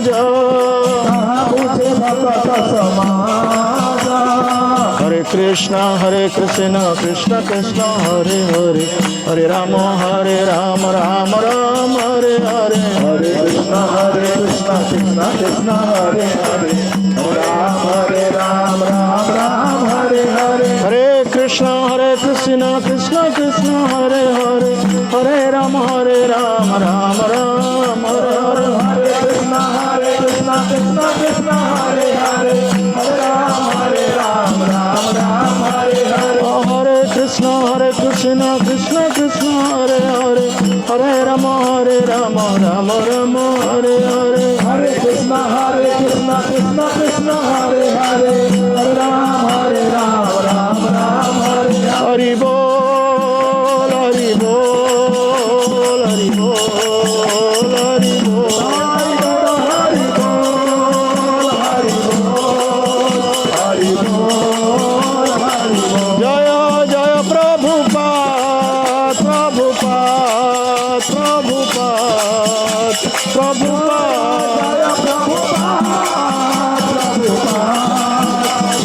সমাজ বুঝে ভকত সমাজ। হরে কৃষ্ণ কৃষ্ণ কৃষ্ণ হরে হরে হরে রাম রাম রাম হরে হরে হরে কৃষ্ণ কৃষ্ণ কৃষ্ণ হরে হরে হরে রাম রাম রাম হরে হরে। হরে কৃষ্ণ কৃষ্ণ কৃষ্ণ হরে হরে হরে রাম রাম রাম হরে হরে। হরে কৃষ্ণ কৃষ্ণ কৃষ্ণ হরে হরে হরে রাম রাম রাম হরে হরে। হরে কৃষ্ণ কৃষ্ণ কৃষ্ণ হরে হরে হরে রাম রাম রাম হরে হরে। হরে কৃষ্ণ কৃষ্ণ কৃষ্ণ হরে হরে হরে রাম রাম রাম হরে হরে। হরি বল হরি বল হরি বল হরি বল। হরি বল হরি বল হরি বল হরি বল। জয় জয় প্রভুপাদ প্রভুপাদ প্রভুপাদ প্রভুপাদ। জয় প্রভুপাদ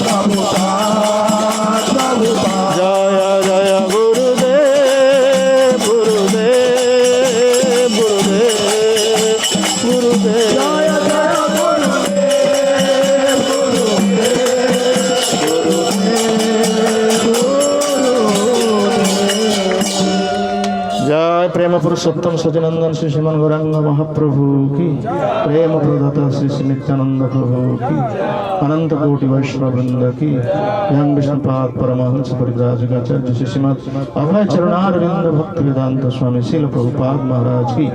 প্রভুপাদ প্রভুপাদ। জয় জয় গুরুদেব গুরুদেব গুরুদেব গুরুদেব। জয় জয় গুরুদেব जय प्रेम पुरुषोत्तम सचिनंदन श्री श्रीमन गौरांग महाप्रभु की प्रेम प्रदाता श्री श्री नित्यानंद प्रभु की अनंत कोटि वैष्णव वृंद की यम विष्णुपाद परमहंस परिव्राजकाचार्य श्री श्रीमद अभय चरणारविंद भक्ति वेदांत स्वामी श्रील प्रभुपाद महाराज की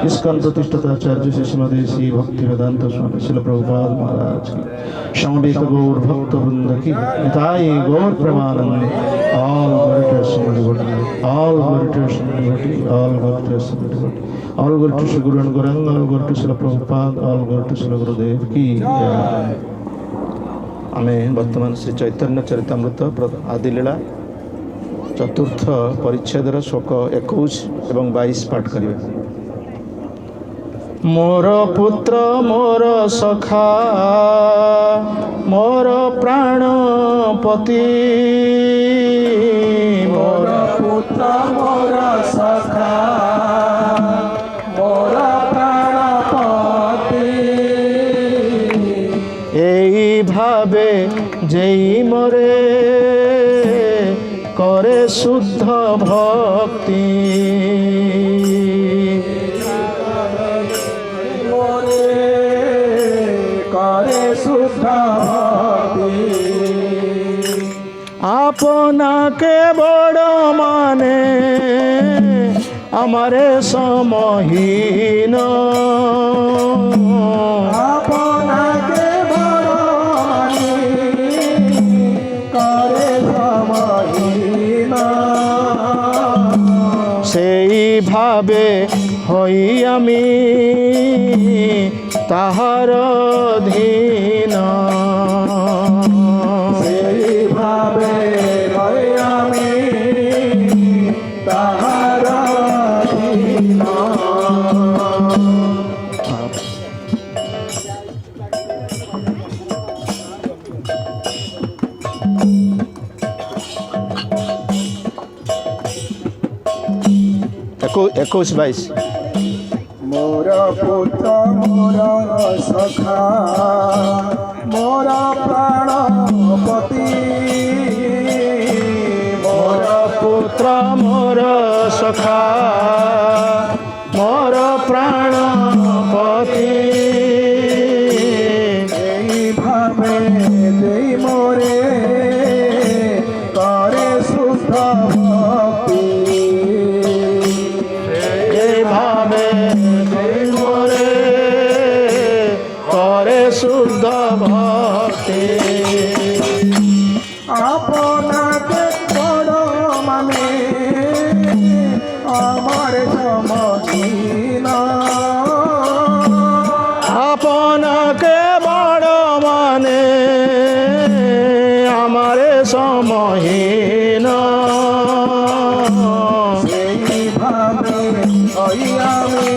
इस्कन प्रतिष्ठिताचार्य श्री श्रीमदेशी भक्ति वेदांत स्वामी श्रील प्रभुपाद महाराज की समवेत गौर भक्त वृंद की निताई गौर Premanand all meditation devotee, all meditation devotee, all meditation devotee, all glory to Sri Guru and Gauranga, all glory to Srila Prabhupada, all glory to Srila Gurudev की जय। आमे वर्तमान श्री चैतन्य चरितामृत आदि लीला चतुर्थ परिच्छेदर श्लोक 21 एवं 22 पाठ करिवे। मोर पुत्र मोर सखा मोर प्राणपति मोर पुत्र मोर सखा मोर प्राणपति। এই ভাবে যেই মরে করে শুদ্ধ ভক্তি মোরে করে শুদ্ধ ভক্তি। আপনাকে বড় মানে আমারে সমহীন আপনাকে বড় মানে করে সমহীন। সেইভাবে হই আমি তাহার অধীন সেইভাবে হই আমি তাহার অধীন। एकुश 22 मोर पुत्र मोर सखा मोर प्राणपति। मोर पुत्र मोर सखा मोर प्राणपति। এই ভাবে দেই মোরে করে শুদ্ধ ভক্তি। এইভাবে দেই মোরে করে শুদ্ধ ভক্তি। আপনাকে বড় মানে আমার সমহীন। আপনাকে বড় মানে আমারে সমহীন সেইভাবে হই আমি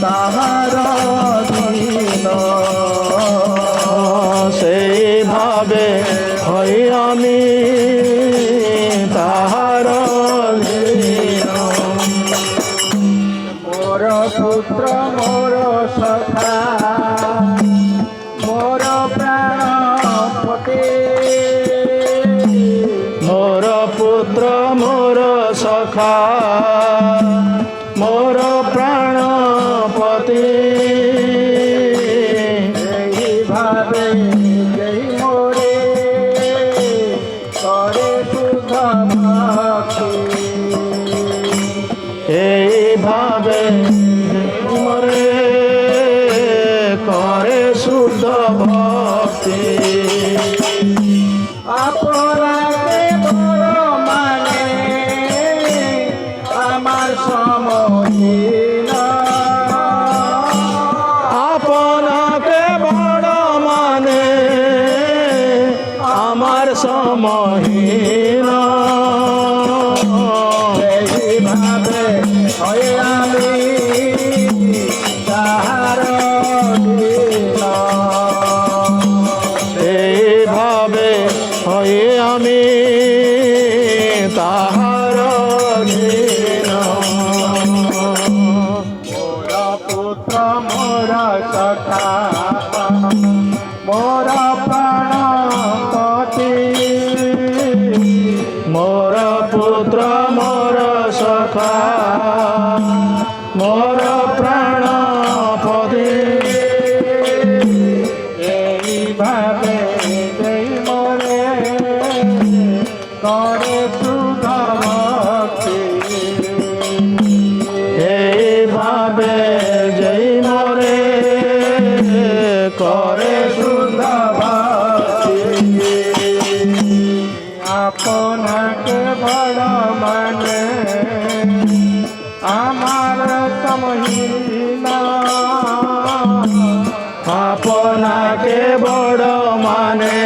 তাহার অধীন। मोर सखा मोर प्राणपति मोर पुत्र मोर सखा मोर प्राणपति एहि भावे जय मोरे करे शुद्ध भक्ति এই ভাবে মরে করে শুদ্ধ ভক্তি আপনাকে বড় মানে আমার সমহীন আপনাকে বড় মানে আমার সমহীন এইভাবে হয়ে আমি তাহার দিন এইভাবে হয়ে আমি তাহার ঘৃণ। মোর পুত্র মোর সখা মোর প্রাণপতি মোর পুত্র মোর সখা মোর প্রাণপতি এইভাবে জয় মোরে করে শুদ্ধ ভক্তি এইভাবে যেই মরে করে শুদ্ধ ভক্তি আপনাকে বড় মানে আমার সমহীন আপনাকে বড় মানে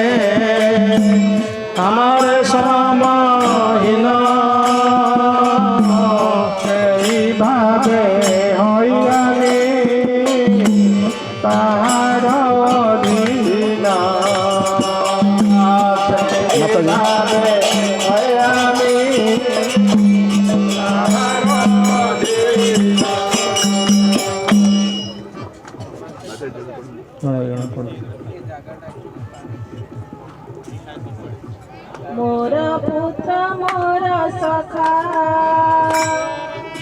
আমার সমহীন সেইভাবে হইয়ানি তাহার দিন সেইভাবে হইয়ানি তাহার দিন मोर पुत्र मोर सखा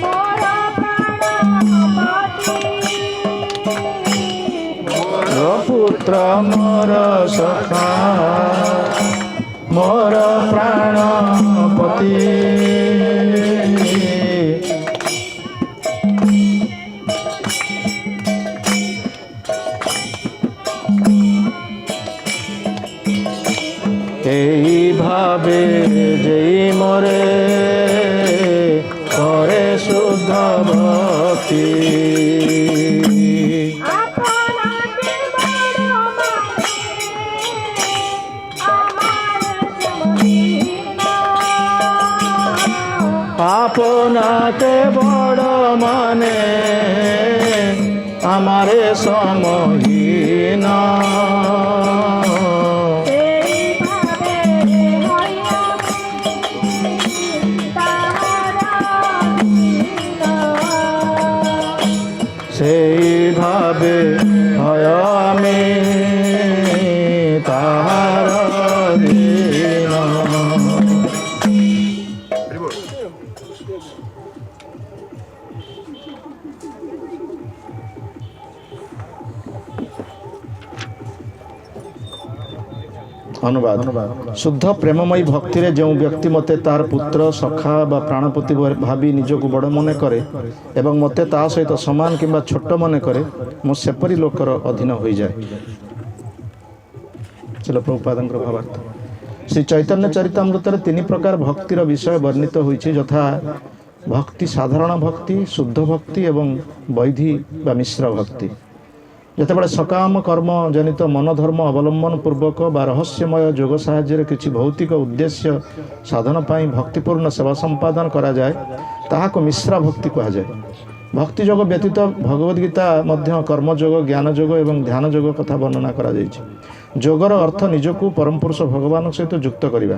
मोर प्राणपति মোর পুত্র মোর সখা মোর প্রাণপতি এইভাবে যেই মরে করে শুদ্ধ ভক্তি আপনাকে বড় মানে আমার সমহীন আপনাকে বড় মানে আমারে সমহীন এইভাবে হইয়া তাহার দিন সেইভাবে হয় আমি তাহার দিন। অনুবাদ শুদ্ধ প্রেমময়ী ভক্তিরে যে ব্যক্তি মতে তার পুত্র সখা বা প্রাণপতি ভাবি নিজକୁ বড় মনে করে এবং মতে তা সহিত সমান কিংবা ছোট মনে করে ମୁଁ ସେପରି ଲୋକର ଅଧୀନ ହୋଇଯାଏ। ଶିଲ ପ୍ରଭୁପାଦଙ୍କର ଭାବାର୍ଥ ଶ୍ରୀ ଚୈତନ୍ୟ ଚରିତାମୃତରେ ତିନି ପ୍ରକାର ଭକ୍ତିର ବିଷୟ ବର୍ଣ୍ଣିତ ହୋଇଛି, ଯଥା ଭକ୍ତି, ସାଧାରଣ ଭକ୍ତି, ଶୁଦ୍ଧ ଭକ୍ତି ଏବଂ ବୈଧି ବା ମିଶ୍ର ଭକ୍ତି। ଯେତେବେଳେ ସକାମ କର୍ମ ଜନିତ ମନୋଧର୍ମ ଅବଲମ୍ବନ ପୂର୍ବକ ବା ରହସ୍ୟମୟ ଯୋଗ ସାହାଯ୍ୟରେ କିଛି ଭୌତିକ ଉଦ୍ଦେଶ୍ୟ ସାଧନ ପାଇଁ ଭକ୍ତିପୂର୍ଣ୍ଣ ସେବା ସମ୍ପାଦନ କରାଯାଏ ତାହାକୁ ମିଶ୍ରା ଭକ୍ତି କୁହାଯାଏ। ଭକ୍ତି ଯୋଗ ବ୍ୟତୀତ ଭଗବଦ ଗୀତା ମଧ୍ୟ କର୍ମଯୋଗ, ଜ୍ଞାନ ଯୋଗ ଏବଂ ଧ୍ୟାନ ଯୋଗ କଥା ବର୍ଣ୍ଣନା କରାଯାଇଛି। ଯୋଗର ଅର୍ଥ ନିଜକୁ ପରମ ପୁରୁଷ ଭଗବାନଙ୍କ ସହିତ ଯୁକ୍ତ କରିବା,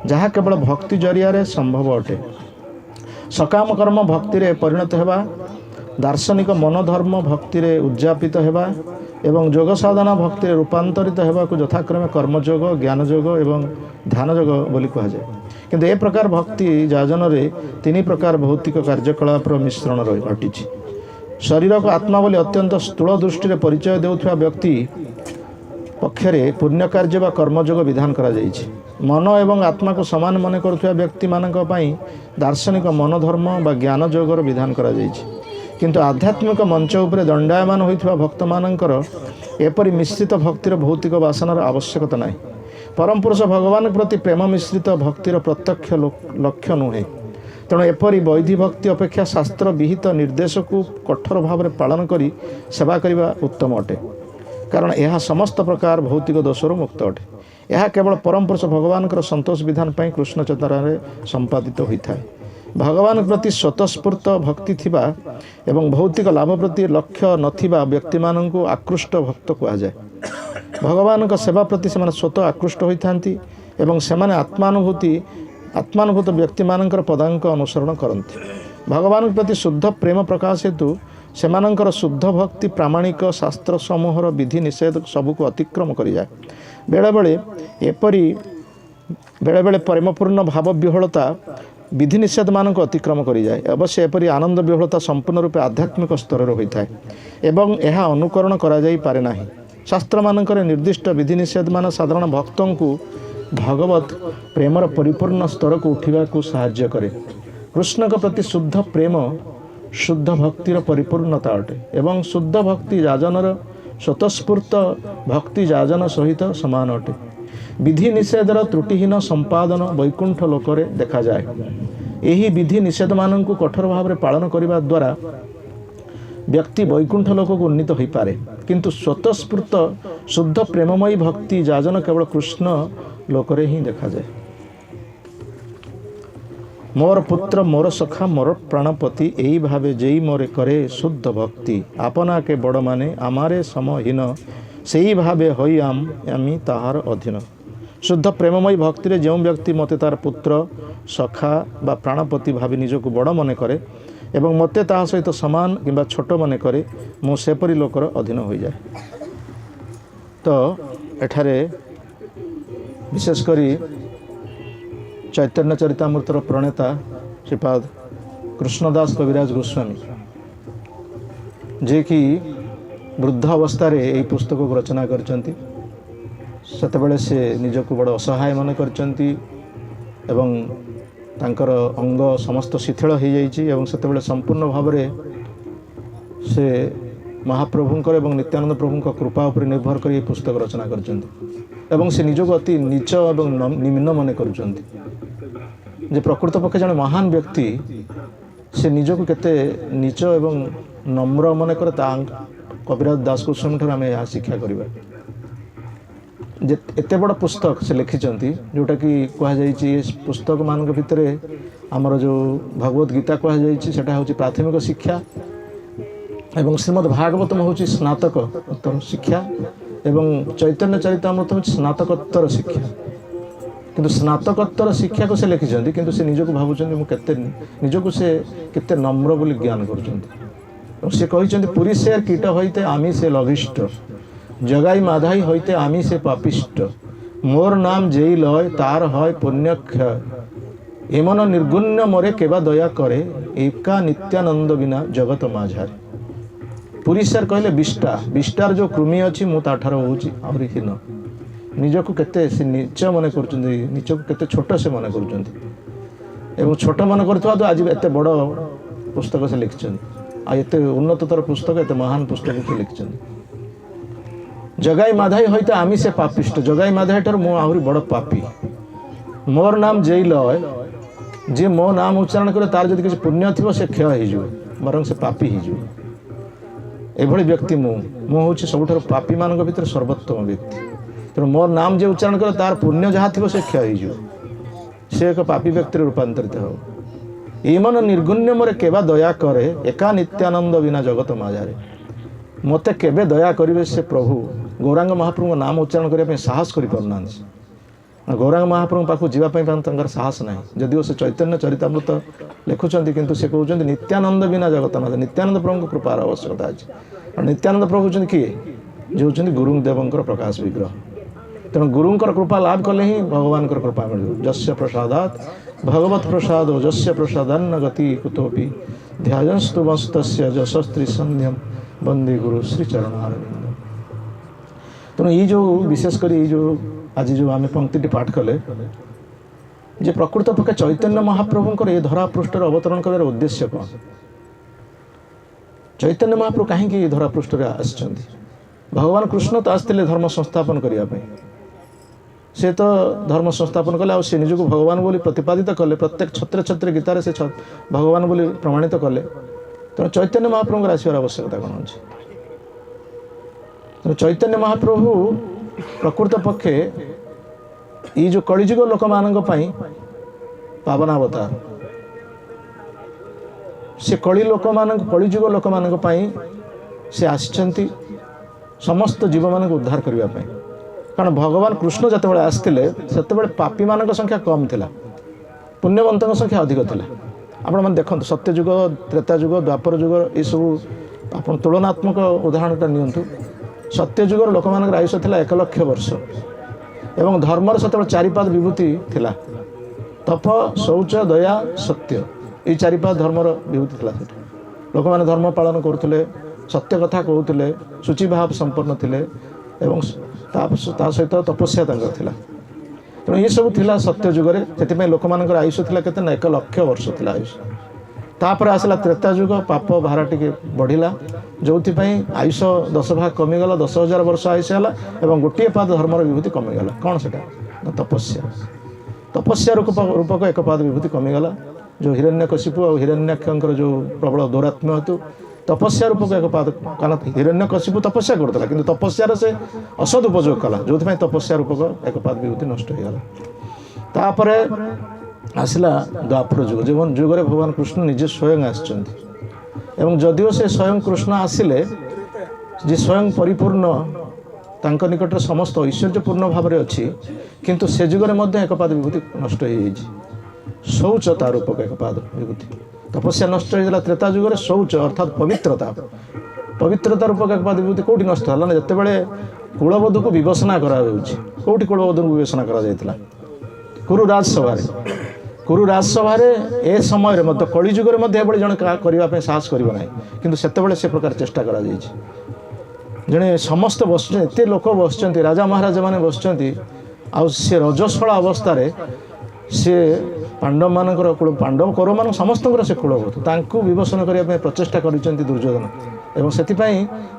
ଯାହା କେବଳ ଭକ୍ତି ଜରିଆରେ ସମ୍ଭବ ଅଟେ। ସକାମ କର୍ମ ଭକ୍ତିରେ ପରିଣତ ହେବା दार्शनिक मनोधर्म भक्ति रे उद्यापित हेबा एवं जोग साधना भक्ति रे रूपांतरित हेबा को यथाक्रमे कर्मयोग ज्ञान योग एवं ध्यान योग बोली कहा जाए। किंतु ए प्रकार भक्ति जाजन रे तीन प्रकार भौतिक कार्यकलाप मिश्रण घटी। शरीर को आत्मा बोली अत्यंत स्थूल दृष्टि रे परिचय देउथुवा व्यक्ति पक्षरे पुण्य कार्य व कर्मयोग विधान करा जाइछि। मन एवं आत्मा को समान मन करुवा व्यक्ति मानक पई दार्शनिक मनोधर्म व ज्ञान योगर विधान करा जाइछि। किंतु आध्यात्मिक मंच उपरे दंडायमान होइथिबा भक्त मानकर एपरि मिश्रित भक्तिर भौतिक वासनार आवश्यकता नाही। परम पुरुष भगवान प्रति प्रेम मिश्रित भक्तिर प्रत्यक्ष लक्ष्य नुहे। तेणु एपरि वैधि भक्ति अपेक्षा शास्त्र विहित निर्देश को कठोर भाव में पालन करी सेवा करने उत्तम अटे, कारण यह समस्त प्रकार भौतिक दोषरू मुक्त अटे। यह केवल परम पुरुष भगवान संतोष विधान पर कृष्ण चेतना संपादित होता है। भगवान प्रति स्वतस्फूर्त भक्ति थिबा एवं भौतिक लाभ प्रति लक्ष्य नथिबा व्यक्ति माननकु आकृष्ट भक्त कहा जाए। भगवान का सेवा प्रति से स्वतः आकृष्ट होइथांती एवं सेमाने आत्मानुभूत व्यक्ति मानकर पदांक अनुसरण करती। भगवान प्रति शुद्ध प्रेम प्रकाश हेतु सेमानंकर शुद्ध भक्ति प्रामाणिक शास्त्र समूहर विधि निषेध सबको अतिक्रम कर जाए। बेले बेले प्रेमपूर्ण भाव विह्वलता विधि निषेध मानक अतिक्रम कर जाए। अवश्य एपरी आनंद विह्वलता संपूर्ण रूपे आध्यात्मिक स्तर होता है एवं यह अनुकरण करा जाई पारे नाही। शास्त्र मानकर निर्दिष्ट विधि निषेध मान साधारण भक्तों को भगवत प्रेमर परिपूर्ण स्तर को उठा को साहाय्य करे। कृष्ण के प्रति शुद्ध प्रेम शुद्ध भक्तिर परिपूर्णता अटे एवं शुद्ध भक्ति जाजनर स्वतस्फूर्त भक्ति जाजन सहित समान अटे। विधि निषेधर त्रुटिहीन संपादन वैकुंठ लोकरे देखा जाए। यही विधि निषेध मान को कठोर भाव में पालन करने द्वारा व्यक्ति वैकुंठ लोक को उन्नीत हो पारे, किंतु स्वतस्फूर्त शुद्ध प्रेममयी भक्ति जाजन केवल कृष्ण लोकरे ही देखा जाए। मोर पुत्र मोर सखा मोर प्राणपति यही भावे जेई मोरे करे शुद्ध भक्ति आपना के बड़ माने आमारे समहीन सेई भावे होई आमी ताहार अधीन। शुद्ध प्रेममयी भक्ति रे जो व्यक्ति मते तार पुत्र सखा बा प्राणपति भावी निजको बड़ मने करे एवं मते ताहा सहित समान किंबा छोट मने करे मु सेपरी लोकर अधीन हो जाए। तो एठारे विशेष करी चैतन्य चरितामृतर प्रणेता श्रीपाद कृष्णदास कविराज गोस्वामी जे कि वृद्ध अवस्था यही पुस्तक को रचना करचंती। सेतेबेले से निजको बड़ असहाय मन करचंती एवं तांकर अंग समस्त शिथिल हो जाइछि एवं सेतेबेले संपूर्ण भाव से महाप्रभुंकर एवं नित्यानंद प्रभुंकर कृपा उपर निर्भर कर पुस्तक रचना करचंती एवं से निजको अति नीच एवं निम्न मन करुचंती। जे प्रकृत पक्षे जन महान व्यक्ति से निजको केते नीच एवं नम्र मन करे कविराज दास गोस्वामी ठार आम यहाँ शिक्षा करवा। जे एते बड़ पुस्तक से लिखिचंती जोटा कि कहा जाइछि पुस्तक मान भितर आमर जो भगवत गीता कहा जाइछि सेटा होछि प्राथमिक शिक्षा एवं श्रीमद् भागवतम होछि स्नातकोत्तर शिक्षा एवं चैतन्य चरितामृत होछि स्नातकोत्तर शिक्षा। किंतु स्नातकोत्तर शिक्षा को से लिखिचंती किंतु से निजको भाबुचंती मु केते निजको से केते नम्र बोली ज्ञान करुचंती। से कहिचंती पुरी से कीट होइते आमी से लभिष्ट जगाई माधाई होइते आमी से पापिष्ट मोर नाम जेई लय तार हय पुण्यक्षय एमन निर्गुण्य मोरे केबा दया करे एका नित्यानंद बिना जगत माझारे। पुरी सर कहले विष्टार जो कृमि अच्छी मु ताठार होउची आहुरी हीन। निजको केते से नीच मन करचंती निजको केते छोट से मन करचंती एवं छोट मन करथवा तो आज एते बड़ पुस्तक से लिखचंती आ एते उन्नततर पुस्तक एते महान पुस्तक से लिखचंती। जगाई माधाई होइते आमी से पापिष्ट जगाई माधाई ठार मु आहुरी बड़ पापी मोर नाम जेई लय जे मो नाम उच्चारण करे तार जदि किछि पुण्य थिबो से क्षय हो जिवो बरं से पापी हो जिवो। एभଳି व्यक्ति मु होछि सबठार पापी मानक भितर सर्वोत्तम व्यक्ति। तेणु मोर नाम जे उच्चारण करे तार पुण्य जहाँ थिबो से क्षय हो जिवो से एक पापी व्यक्ति रूपांतरित हो। एमन निर्गुण्य मोरे केबा दया करे एका नित्यानंद बिना जगत माझारे। मते केबे दया करिवे से प्रभु गौरांग महाप्रभु नाम उच्चारण करने साहस कर पारना गौरांग महाप्रभु पाखु जीवाई साहस ना जदिव से चैतन्य चरितामृत लिखुंट किंतु से कहते नित्यानंद बिना जगत ना नित्यानंद प्रभु कृपार आवश्यकता अच्छी और नित्यानंद प्रभु होती किए जो होती गुरुदेवंकर प्रकाश विग्रह तेणु गुरुंकर कृपा लाभ कले ही भगवान कृपा मिल जस्य प्रसादात भगवत प्रसाद जस्य प्रसादान्न गति कुतोपि ध्यायस्तु वस्तस्य जशस्त्री संध्यम बंदी गुरु श्री चरणारविंद। तेणु ये जो विशेषकर ये जो आज जो आम पंक्ति पाठ कले जे प्रकृत पक्षे चैतन्य महाप्रभुंकर ये धरा पृष्ठ अवतरण कर उद्देश्य कौन चैतन्य महाप्रभु कहीं धरा पृष्ठ आसछन्ति भगवान कृष्ण तो आसते धर्म संस्थापन करने से तो धर्म संस्थापन कले से निजक भगवान बोली प्रतिपादित कले प्रत्येक छत्र छत्र गीतार से भगवान बोली प्रमाणित कले तेणु चैतन्य महाप्रभु आसवर आवश्यकता कौन अच्छे तेणु चैतन्य महाप्रभु प्रकृत पक्षे ये जो कलिजुग लोक मान पावनावतार से कलिजुग लोक मान से आसिचंती समस्त जीव मान उद्धार करने कारण भगवान कृष्ण जिते आसते से पापी मान संख्या कम थिला पुण्यवंत संख्या अधिक थिला आपण मैंने देखो सत्यजुग त्रेताजुग द्वापर जुग ये सब आप तुलनात्मक उदाहरणटा नियंतु सत्यजुगर लोक मान आयुष था 1 लाख वर्ष एवं धर्मर से 4 विभूति थिला तप शौच दया सत्य ये 4 धर्मर विभूति थिला लोक मैंने धर्म पालन करुले सत्य कथा कहते शुचि भाव संपन्न थिले एवं सहित तपस्या थिला तेणु ये सब थिला सत्य जुगरे से लोक मान आयुष थिला केते 1 लाख वर्ष थिला आयुष तापर आसला त्रेता जुग पाप भार टी बढ़ला जो आयुष 10 भाग कमिगला 10,000 वर्ष आयुष है और गोटे पाद धर्मर विभूति कमिगला कौन से तपस्या तपस्या रूपक 1 पाद विभूति कमिगला जो हिरण्यकशिपु और हिरण्याक्षर जो प्रबल दौरात्म्य हेतु तपस्या रूपक 1 पाद कारण हिरण्यकशिपु तपस्या करता कि तपस्यार से असद उपयोग कला जो तपस्या रूपक 1 पाद विभूति नष्ट हो गला तापर आसला द्वापर जुग जो जुगरे भगवान कृष्ण निजे स्वयं आसचंती एवं जदिव से स्वयं कृष्ण आसिले जे स्वयं परिपूर्ण तांक निकट समस्त ऐश्वर्यपूर्ण भाव में अच्छी किंतु से जुगरे मध्य 1 पाद विभूति नष्ट हो शौच तार रूपक 1 पाद विभूति तपस्या नष्ट होगा त्रेता जुगरे शौच अर्थात पवित्रता रूपक 1 पाद विभूति कौटी नष्ट है ना जिते बड़े कुलबधू को विवेचना करोटी कुलबधू को विवेचना करा कुरु राजसभा ए समय कलिजुगर जन करने साहस करना किंतु से प्रकार चेष्टा करा जड़े समस्त बस एत लोक बस राजा महाराजा मैंने बस से रजस्वला अवस्था से पांडव मानकर कुल पांडव कौरव मान समस्त से कुलबधू विवेचन करने प्रचेषा कर दुर्योधन एवं से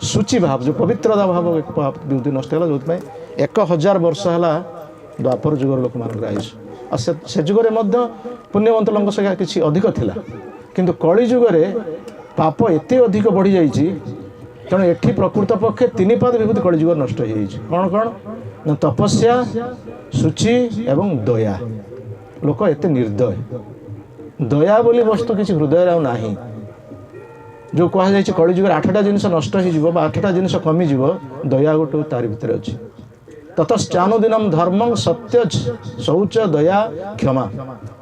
शुचि भाव जो पवित्रता भाव विभूति नष्ट है जो 1000 वर्ष है द्वापर जुगर लोक मान आयुष से जुगरे पुण्यवंत लोक संख्या किसी अधिक थिला किंतु कली जुगरे पाप एते अधिक बढ़ी जाइए तेणु एठी प्रकृत पक्षे 3 पाद विभूति कली जुगर नष्ट हो कौन कौन न तपस्या शुचि एवं दया लोक एते निर्दय दया बोली वस्तु किसी हृदय ना जो कहुई कली जुगर 8टा जिनिस नष्ट हो 8टा जिनिस कमिज दया गोटे तार भितर अच्छी ततश्चानुदिनम धर्मं सत्य शौच दया क्षमा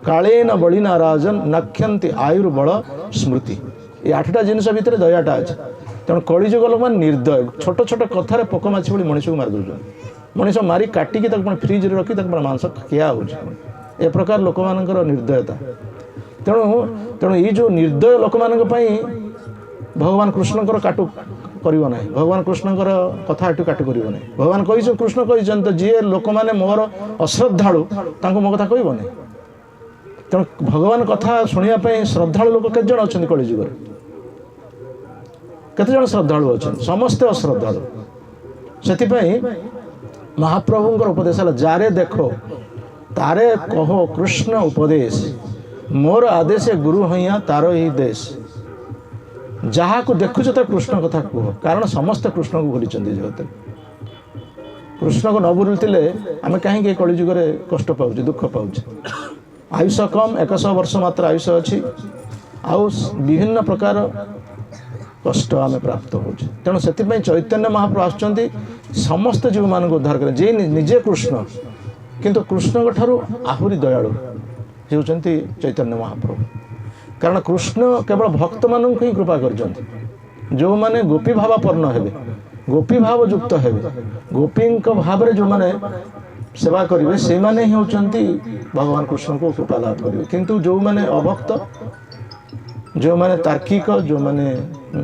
कालेन बलिना राजन नक्षंति आयुर्बल स्मृति ये 8टा जिनिस भितर दयाटा अच्छे तेणु कलिजुग लोक मान निर्दय छोट छोट कथार पोक माछी भली मनीष को मार दौर मनीष मारी काटिकी फ्रिज रखी मांस खिया हो प्रकार लोक मान निर्दयता तेणु तेणु ये जो निर्दय लोक मान भगवान कृष्णकर काटु करिवो नहीं भगवान कृष्णकर कथा एटू काटू करिवो नहीं भगवान कही कृष्ण कही जी लोक मैंने मोर अश्रद्धालु तांको मो कथा कहबो नहीं तेणु भगवान कथा शुणापी श्रद्धालु लोक केते जण अच्छा कलिजुगर केते जण श्रद्धालु अच्छा समस्ते अश्रद्धालु से महाप्रभुंकर उपदेश है जारे देखो तारे कहो कृष्ण उपदेश मोर आदेश गुरु हैया तारो ही देश जहाँ को देखुच तो कृष्ण कथा कह कारण समस्त कृष्ण को भूली जगत कृष्ण को न भूलते आम कहीं कलिजुगे कष्ट पाचे दुख पाचे आयुष कम 100 वर्ष मात्र आयुष अच्छी आउ विभिन्न प्रकार कष्ट आम प्राप्त हो तेणु से चैतन्य महाप्रभु आसुँच समस्त जीव मान उद्धार करें जे निजे कृष्ण କିନ୍ତୁ କୃଷ୍ଣଙ୍କ ଠାରୁ ଆହୁରି ଦୟାଳୁ ହେଉଛନ୍ତି ଚୈତନ୍ୟ ମହାପ୍ରଭୁ। କାରଣ କୃଷ୍ଣ କେବଳ ଭକ୍ତମାନଙ୍କୁ ହିଁ କୃପା କରିଛନ୍ତି। ଯେଉଁମାନେ ଗୋପୀ ଭାବାପନ୍ନ ହେବେ, ଗୋପୀ ଭାବ ଯୁକ୍ତ ହେବେ, ଗୋପୀଙ୍କ ଭାବରେ ଯେଉଁମାନେ ସେବା କରିବେ ସେଇମାନେ ହିଁ ହେଉଛନ୍ତି ଭଗବାନ କୃଷ୍ଣଙ୍କୁ କୃପା ଲାଭ କରିବେ। କିନ୍ତୁ ଯେଉଁମାନେ ଅଭକ୍ତ, ଯେଉଁମାନେ ତାର୍କିକ, ଯେଉଁମାନେ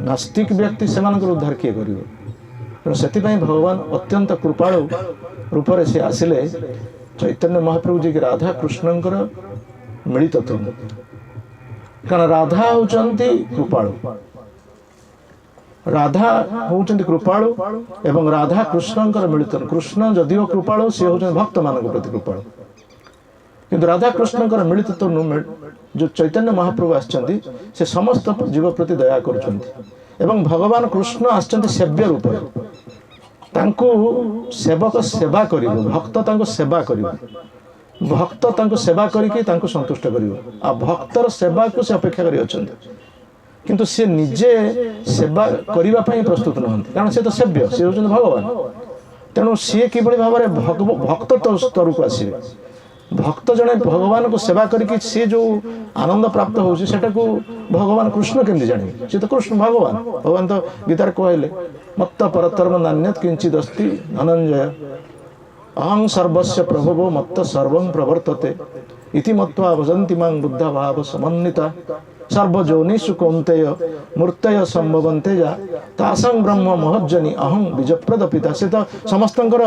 ନାସ୍ତିକ ବ୍ୟକ୍ତି, ସେମାନଙ୍କର ଉଦ୍ଧାର କିଏ କରିବ? ତେଣୁ ସେଥିପାଇଁ ଭଗବାନ ଅତ୍ୟନ୍ତ କୃପାଳୁ ରୂପରେ ସେ ଆସିଲେ। ଚୈତନ୍ୟ ମହାପ୍ରଭୁ ଯିଏକି ରାଧା କୃଷ୍ଣଙ୍କର ମିଳିତ ତନୁ। କାରଣ ରାଧା ହେଉଛନ୍ତି କୃପାଳୁ, ରାଧା ହେଉଛନ୍ତି କୃପାଳୁ ଏବଂ ରାଧା କୃଷ୍ଣଙ୍କର ମିଳିତ। କୃଷ୍ଣ ଯଦିଓ କୃପାଳୁ, ସେ ହେଉଛନ୍ତି ଭକ୍ତମାନଙ୍କ ପ୍ରତି କୃପାଳୁ। କିନ୍ତୁ ରାଧା କୃଷ୍ଣଙ୍କର ମିଳିତ ତନୁ ଯେଉଁ ଚୈତନ୍ୟ ମହାପ୍ରଭୁ ଆସିଛନ୍ତି, ସେ ସମସ୍ତ ଜୀବ ପ୍ରତି ଦୟା କରୁଛନ୍ତି। ଏବଂ ଭଗବାନ କୃଷ୍ଣ ଆସିଛନ୍ତି ସେବ୍ୟ ରୂପରେ। ତାଙ୍କୁ ସେବକ ସେବା କରିବ, ଭକ୍ତ ତାଙ୍କୁ ସେବା କରିବ, ଭକ୍ତ ତାଙ୍କୁ ସେବା କରିକି ତାଙ୍କୁ ସନ୍ତୁଷ୍ଟ କରିବ। ଆଉ ଭକ୍ତର ସେବାକୁ ସେ ଅପେକ୍ଷା କରି ଅଛନ୍ତି। କିନ୍ତୁ ସେ ନିଜେ ସେବା କରିବା ପାଇଁ ପ୍ରସ୍ତୁତ ନୁହନ୍ତି, କାରଣ ସେ ତ ସେବ୍ୟ, ସେ ହେଉଛନ୍ତି ଭଗବାନ। ତେଣୁ ସିଏ କିଭଳି ଭାବରେ ଭକ୍ତ ସ୍ତରକୁ ଆସିବେ? ଭକ୍ତ ଜଣେ ଭଗବାନଙ୍କୁ ସେବା କରିକି ସିଏ ଯେଉଁ ଆନନ୍ଦ ପ୍ରାପ୍ତ ହେଉଛି, ସେଟାକୁ ଭଗବାନ କୃଷ୍ଣ କେମିତି ଜାଣିବେ? ସେ ତ କୃଷ୍ଣ ଭଗବାନ। ଭଗବାନ ତ ଗୀତାରେ କହିଲେ, ମତ୍ତ ପରତର୍ମ ନାନ୍ୟତ୍ କିଞ୍ଚିଦ୍ ଅସ୍ତି ଧନଞ୍ଜୟ ଅହଂ ସର୍ବସ୍ୟ ପ୍ରଭବୋ ମତ୍ତ ସର୍ବଂ ପ୍ରବର୍ତ୍ତତେ ଇତି ମତ୍ୱା ଭଜନ୍ତି ମାଂ ବୁଦ୍ଧା ଭାବ ସମନ୍ବିତା ସର୍ବଯୋନିଷୁ କୌନ୍ତେୟ ମୂର୍ତ୍ତୟ ସମ୍ଭବନ୍ତେ ଯା ତାସାଂ ବ୍ରହ୍ମ ମହଜ୍ଜନି ଅହଂ ବୀଜପ୍ରଦ ପିତା। ସେ ତ ସମସ୍ତଙ୍କର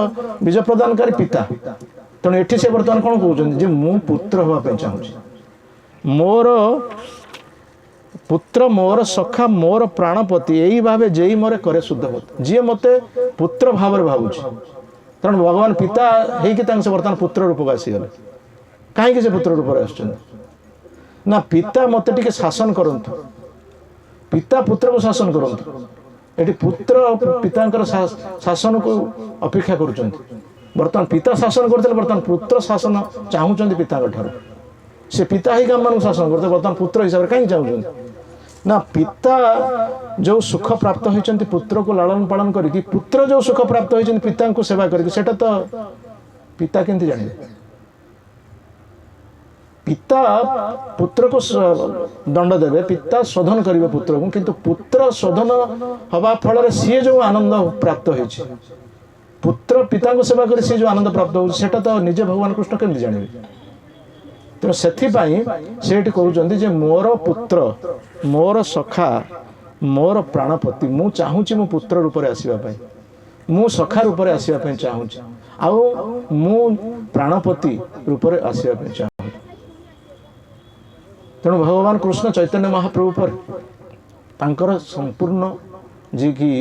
ବୀଜ ପ୍ରଦାନକାରୀ ପିତା। ତେଣୁ ଏଠି ସେ ବର୍ତ୍ତମାନ କ'ଣ କହୁଛନ୍ତି? ଯେ ମୁଁ ପୁତ୍ର ହେବା ପାଇଁ ଚାହୁଁଛି, ମୋର ପୁତ୍ର, ମୋର ସଖା, ମୋର ପ୍ରାଣପତି, ଏଇ ଭାବେ ଯେଇ ମୋର କରେ ଶୁଦ୍ଧବତ, ଯିଏ ମୋତେ ପୁତ୍ର ଭାବରେ ଭାବୁଛି। କାରଣ ଭଗବାନ ପିତା ହେଇକି ତାଙ୍କ ସେ ବର୍ତ୍ତମାନ ପୁତ୍ର ରୂପକୁ ଆସିଗଲେ। କାହିଁକି ସେ ପୁତ୍ର ରୂପରେ ଆସୁଛନ୍ତି? ନା ପିତା ମୋତେ ଟିକେ ଶାସନ କରନ୍ତୁ, ପିତା ପୁତ୍ରକୁ ଶାସନ କରନ୍ତୁ। ଏଠି ପୁତ୍ର ପିତାଙ୍କର ଶାସନକୁ ଅପେକ୍ଷା କରୁଛନ୍ତି। ବର୍ତ୍ତମାନ ପିତା ଶାସନ କରୁଥିଲେ, ବର୍ତ୍ତମାନ ପୁତ୍ର ଶାସନ ଚାହୁଁଛନ୍ତି ପିତାଙ୍କ ଠାରୁ। ସେ ପିତା ହେଇକି ଆମମାନଙ୍କୁ ଶାସନ କରୁଥିଲେ, ବର୍ତ୍ତମାନ ପୁତ୍ର ହିସାବରେ କାହିଁକି ଚାହୁଁଛନ୍ତି? ନା ପିତା ଯେଉଁ ସୁଖ ପ୍ରାପ୍ତ ହୋଇଛନ୍ତି ପୁତ୍ରକୁ ଲାଳନ ପାଳନ କରିକି, ପୁତ୍ର ଯେଉଁ ସୁଖ ପ୍ରାପ୍ତ ହୋଇଛନ୍ତି ପିତାଙ୍କୁ ସେବା କରିକି, ସେଟା ତ ପିତା କେମିତି ଜାଣିବେ? ପିତା ପୁତ୍ରକୁ ଦଣ୍ଡ ଦେବେ, ପିତା ଶୋଧନ କରିବେ ପୁତ୍ରକୁ, କିନ୍ତୁ ପୁତ୍ର ଶୋଧନ ହେବା ଫଳରେ ସିଏ ଯେଉଁ ଆନନ୍ଦ ପ୍ରାପ୍ତ ହୋଇଛି, ପୁତ୍ର ପିତାଙ୍କୁ ସେବା କରି ସିଏ ଯେଉଁ ଆନନ୍ଦ ପ୍ରାପ୍ତ ହେଉଛି, ସେଟା ତ ନିଜେ ଭଗବାନ କୃଷ୍ଣ କେମିତି ଜାଣିବେ? ତେଣୁ ସେଥିପାଇଁ ସେ ଏଠି କହୁଛନ୍ତି ଯେ ମୋର ପୁତ୍ର, ମୋର ସଖା, ମୋର ପ୍ରାଣପତି, ମୁଁ ଚାହୁଁଛି ମୁଁ ପୁତ୍ର ରୂପରେ ଆସିବା ପାଇଁ, ମୁଁ ସଖା ରୂପରେ ଆସିବା ପାଇଁ ଚାହୁଁଛି, ଆଉ ମୁଁ ପ୍ରାଣପତି ରୂପରେ ଆସିବା ପାଇଁ ଚାହୁଁଛି। ତେଣୁ ଭଗବାନ କୃଷ୍ଣ ଚୈତନ୍ୟ ମହାପ୍ରଭୁ ପରେ ତାଙ୍କର ସମ୍ପୂର୍ଣ୍ଣ ଯିଏକି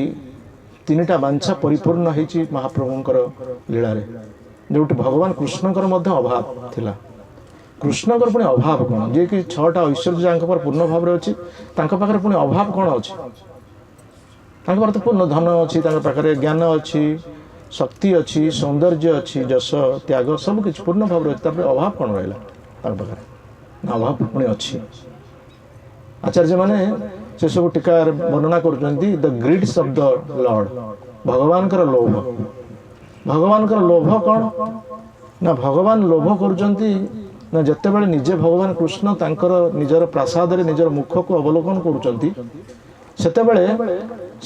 ତିନିଟା ବାଞ୍ଛା ପରିପୂର୍ଣ୍ଣ ହେଇଛି ମହାପ୍ରଭୁଙ୍କର ଲୀଳାରେ, ଯେଉଁଠି ଭଗବାନ କୃଷ୍ଣଙ୍କର ମଧ୍ୟ ଅଭାବ ଥିଲା। କୃଷ୍ଣଙ୍କର ପୁଣି ଅଭାବ କ'ଣ? ଯିଏକି 6ଟା ଐଶ୍ୱର୍ଯ୍ୟ ଯାଙ୍କ ପାଖରେ ପୂର୍ଣ୍ଣ ଭାବରେ ଅଛି, ତାଙ୍କ ପାଖରେ ପୁଣି ଅଭାବ କ'ଣ ଅଛି? ତାଙ୍କ ପାଖରେ ତ ପୂର୍ଣ୍ଣ ଧନ ଅଛି, ତାଙ୍କ ପାଖରେ ଜ୍ଞାନ ଅଛି, ଶକ୍ତି ଅଛି, ସୌନ୍ଦର୍ଯ୍ୟ ଅଛି, ଯଶ ତ୍ୟାଗ ସବୁ କିଛି ପୂର୍ଣ୍ଣ ଭାବରେ ଅଛି। ତାପରେ ଅଭାବ କ'ଣ ରହିଲା ତାଙ୍କ ପାଖରେ? ନା ଅଭାବ ପୁଣି ଅଛି। ଆଚାର୍ଯ୍ୟମାନେ ସେସବୁ ଟୀକାରେ ବର୍ଣ୍ଣନା କରୁଛନ୍ତି, ଦ ଗ୍ରିଡ୍ସ ଅଫ୍ ଦ ଲର୍ଡ, ଭଗବାନଙ୍କର ଲୋଭ। ଭଗବାନଙ୍କର ଲୋଭ କ'ଣ? ନା ଭଗବାନ ଲୋଭ କରୁଛନ୍ତି ନା ଯେତେବେଳେ ନିଜେ ଭଗବାନ କୃଷ୍ଣ ତାଙ୍କର ନିଜର ପ୍ରାସାଦରେ ନିଜର ମୁଖକୁ ଅବଲୋକନ କରୁଛନ୍ତି, ସେତେବେଳେ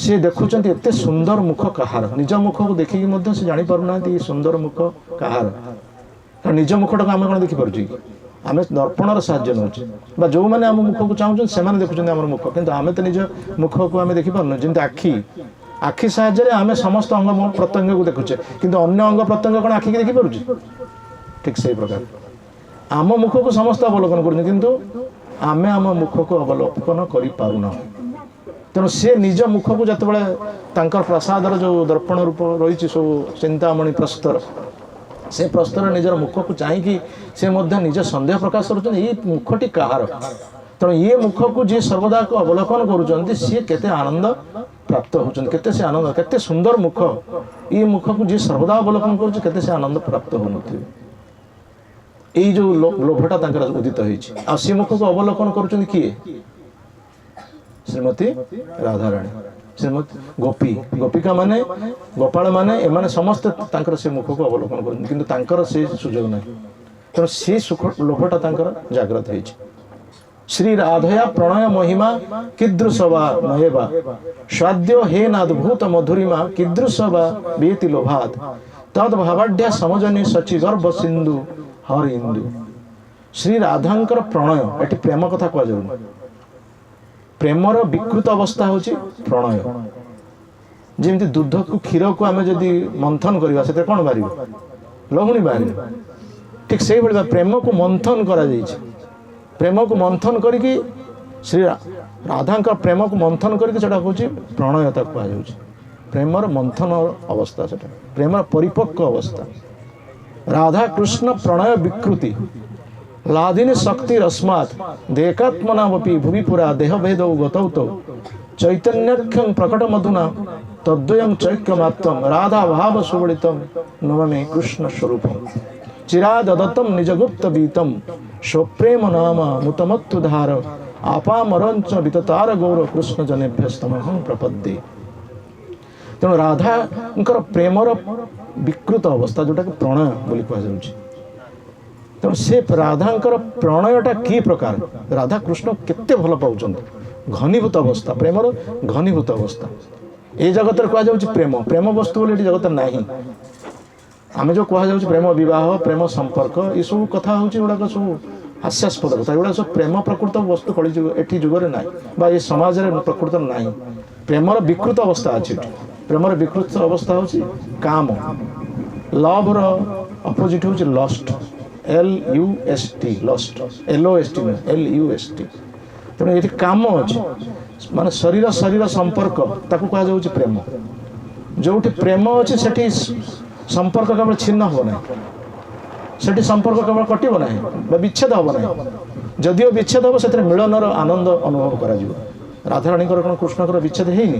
ସିଏ ଦେଖୁଛନ୍ତି ଏତେ ସୁନ୍ଦର ମୁଖ କାହାର। ନିଜ ମୁଖକୁ ଦେଖିକି ମଧ୍ୟ ସେ ଜାଣିପାରୁନାହାନ୍ତି ଏ ସୁନ୍ଦର ମୁଖ କାହାର। କାରଣ ନିଜ ମୁଖଟାକୁ ଆମେ କ'ଣ ଦେଖିପାରୁଛୁ କି? ଆମେ ଦର୍ପଣର ସାହାଯ୍ୟ ନେଉଛେ, ବା ଯେଉଁମାନେ ଆମ ମୁଖକୁ ଚାହୁଁଛନ୍ତି ସେମାନେ ଦେଖୁଛନ୍ତି ଆମର ମୁଖ, କିନ୍ତୁ ଆମେ ତ ନିଜ ମୁଖକୁ ଆମେ ଦେଖିପାରୁନୁ। ଯେମିତି ଆଖି ସାହାଯ୍ୟରେ ଆମେ ସମସ୍ତ ଅଙ୍ଗ ପ୍ରତ୍ୟଙ୍ଗକୁ ଦେଖୁଛେ, କିନ୍ତୁ ଅନ୍ୟ ଅଙ୍ଗ ପ୍ରତ୍ୟଙ୍ଗ କ'ଣ ଆଖିକି ଦେଖିପାରୁଛି? ଠିକ୍ ସେଇ ପ୍ରକାର ଆମ ମୁଖକୁ ସମସ୍ତେ ଅବଲୋକନ କରୁଛନ୍ତି, କିନ୍ତୁ ଆମେ ଆମ ମୁଖକୁ ଅବଲୋକନ କରିପାରୁନାହୁଁ। ତେଣୁ ସେ ନିଜ ମୁଖକୁ ଯେତେବେଳେ ତାଙ୍କର ପ୍ରସାଦର ଯେଉଁ ଦର୍ପଣ ରୂପ ରହିଛି ସବୁ ଚିନ୍ତାମଣି ପ୍ରସ୍ତର, ସେ ପ୍ରସ୍ତର ନିଜର ମୁଖକୁ ଚାହିଁକି ସେ ମଧ୍ୟ ନିଜ ସନ୍ଦେହ ପ୍ରକାଶ କରୁଛନ୍ତି ଏଇ ମୁଖଟି କାହାର। ତେଣୁ ଇଏ ମୁଖକୁ ଯିଏ ସର୍ବଦାକୁ ଅବଲୋକନ କରୁଛନ୍ତି ସିଏ କେତେ ଆନନ୍ଦ ପ୍ରାପ୍ତ ହେଉଛନ୍ତି, କେତେ ସେ ଆନନ୍ଦ, କେତେ ସୁନ୍ଦର ମୁଖ। ଏଇ ମୁଖକୁ ଯିଏ ସର୍ବଦା ଅବଲୋକନ କରୁଛି କେତେ ସେ ଆନନ୍ଦ ପ୍ରାପ୍ତ ହେଉନଥିବେ। ଏଇ ଯେଉଁ ଲୋଭଟା ତାଙ୍କର ଉଦିତ ହେଇଛି। ଆଉ ସେ ମୁଖକୁ ଅବଲୋକନ କରୁଛନ୍ତି କିଏ? ଶ୍ରୀମତୀ ରାଧାରାଣୀ। ଶ୍ରୀମତୀ ଗୋପୀ ଗୋପିକା ମାନେ ଗୋପାଳ ମାନେ ଏମାନେ ସମସ୍ତେ ତାଙ୍କର ସେ ମୁଖକୁ ଅବଲୋକନ କରନ୍ତି କିନ୍ତୁ ତାଙ୍କର ସେ ସୁଯୋଗ ନାହିଁ ତେଣୁ ସେ ସୁଖ ଲୋଭଟା ତାଙ୍କର ଜାଗ୍ରତ ହେଇଛି ଶ୍ରୀ ରାଧୟା ପ୍ରଣୟ ମହିମା କିଦୃଶ ବା ନହେବା ସ୍ୱାଦ୍ୟ ହେ ନାଦଭୂତ ମଧୁରିମା କିଦୃଶ ବା ବିୟତି ଲୋଭାତ ତଦ୍ ଭାବାଢ୍ୟା ସମଜନୀ ସଚି ଗର୍ଭ ସିନ୍ଧୁ ହର ଇନ୍ଦୁ ଶ୍ରୀ ରାଧାଙ୍କର ପ୍ରଣୟ ଏଠି ପ୍ରେମ କଥା କୁହାଯାଉନି ପ୍ରେମର ବିକୃତ ଅବସ୍ଥା ହେଉଛି ପ୍ରଣୟ ଯେମିତି ଦୁଧକୁ କ୍ଷୀରକୁ ଆମେ ଯଦି ମନ୍ଥନ କରିବା ସେଥିରେ କ'ଣ ବାହାରିବ ଲହୁଣୀ ବାହାରିବ ଠିକ୍ ସେଇଭଳି ପ୍ରେମକୁ ମନ୍ଥନ କରାଯାଇଛି ପ୍ରେମକୁ ମନ୍ଥନ କରିକି ଶ୍ରୀ ରାଧାଙ୍କ ପ୍ରେମକୁ ମନ୍ଥନ କରିକି ସେଟା ହେଉଛି ପ୍ରଣୟତା କୁହାଯାଉଛି ପ୍ରେମର ମନ୍ଥନ ଅବସ୍ଥା ସେଟା ପ୍ରେମର ପରିପକ୍ୱ ଅବସ୍ଥା ରାଧାକୃଷ୍ଣ ପ୍ରଣୟ ବିକୃତି ଲାଦିନୀ ଶକ୍ତି ରସ୍ମାତ୍ ଦେକାତ୍ମନାମପି ଭୁବି ପୁରା ଦେହଭେଦ ଗତୌତ ଚୈତନ୍ୟକ୍ଷଂ ପ୍ରକଟ ମଧୁନା ତଦ୍ୱୟଂ ଚୈକ୍ୟମାତ୍ମ ରାଧା ଭାବ ସୁବଳିତମ୍ ନମାମି କୃଷ୍ଣ ସ୍ୱରୂପମ୍ ଚିରାଦଦତ୍ତମ୍ ନିଜଗୁପ୍ତ ବୀତମ୍ ସ୍ୱପ୍ରେମ ନାମ ମୁତମତ୍ତୁଧାର ଆପାମରଞ୍ଚ ବିତତାର ଗୌର କୃଷ୍ଣ ଜନେଭ୍ୟସ୍ତମହଂ ପ୍ରପଦ୍ୟେ ତେଣୁ ରାଧାଙ୍କର ପ୍ରେମର ବିକୃତ ଅବସ୍ଥା ଯେଉଁଟାକି ପ୍ରଣୟ ବୋଲି କୁହାଯାଉଛି ତେଣୁ ସେ ରାଧାଙ୍କର ପ୍ରଣୟଟା କି ପ୍ରକାର ରାଧାକୃଷ୍ଣ କେତେ ଭଲ ପାଉଛନ୍ତି ଘନୀଭୂତ ଅବସ୍ଥା ପ୍ରେମର ଘନୀଭୂତ ଅବସ୍ଥା ଏ ଜଗତରେ କୁହାଯାଉଛି ପ୍ରେମ ପ୍ରେମ ବସ୍ତୁ ବୋଲି ଏଠି ଜଗତରେ ନାହିଁ ଆମେ ଯେଉଁ କୁହାଯାଉଛି ପ୍ରେମ ବିବାହ ପ୍ରେମ ସମ୍ପର୍କ ଏସବୁ କଥା ହେଉଛି ଏଗୁଡ଼ାକ ସବୁ ହାସ୍ୟାସ୍ପଦ କଥା ଏଗୁଡ଼ାକ ସବୁ ପ୍ରେମ ପ୍ରକୃତ ବସ୍ତୁ କଳି ଏଠି ଯୁଗରେ ନାହିଁ ବା ଏ ସମାଜରେ ପ୍ରକୃତ ନାହିଁ ପ୍ରେମର ବିକୃତ ଅବସ୍ଥା ଅଛି ଏଠି ପ୍ରେମର ବିକୃତ ଅବସ୍ଥା ହେଉଛି କାମ ଲଭର ଅପୋଜିଟ୍ ହେଉଛି lost LUST lost LOST LUST ତେଣୁ ଏଠି କାମ ଅଛି ମାନେ ଶରୀର ଶରୀର ସମ୍ପର୍କ ତାକୁ କୁହାଯାଉଛି ପ୍ରେମ ଯେଉଁଠି ପ୍ରେମ ଅଛି ସେଠି ସମ୍ପର୍କ କେବଳ ଛିନ୍ନ ହେବ ନାହିଁ ସେଠି ସମ୍ପର୍କ କେବଳ କଟିବ ନାହିଁ ବା ବିଚ୍ଛେଦ ହେବ ନାହିଁ ଯଦିଓ ବିଚ୍ଛେଦ ହେବ ସେଥିରେ ମିଳନର ଆନନ୍ଦ ଅନୁଭବ କରାଯିବ ରାଧାରାଣୀଙ୍କର କ'ଣ କୃଷ୍ଣଙ୍କର ବିଚ୍ଛେଦ ହେଇନି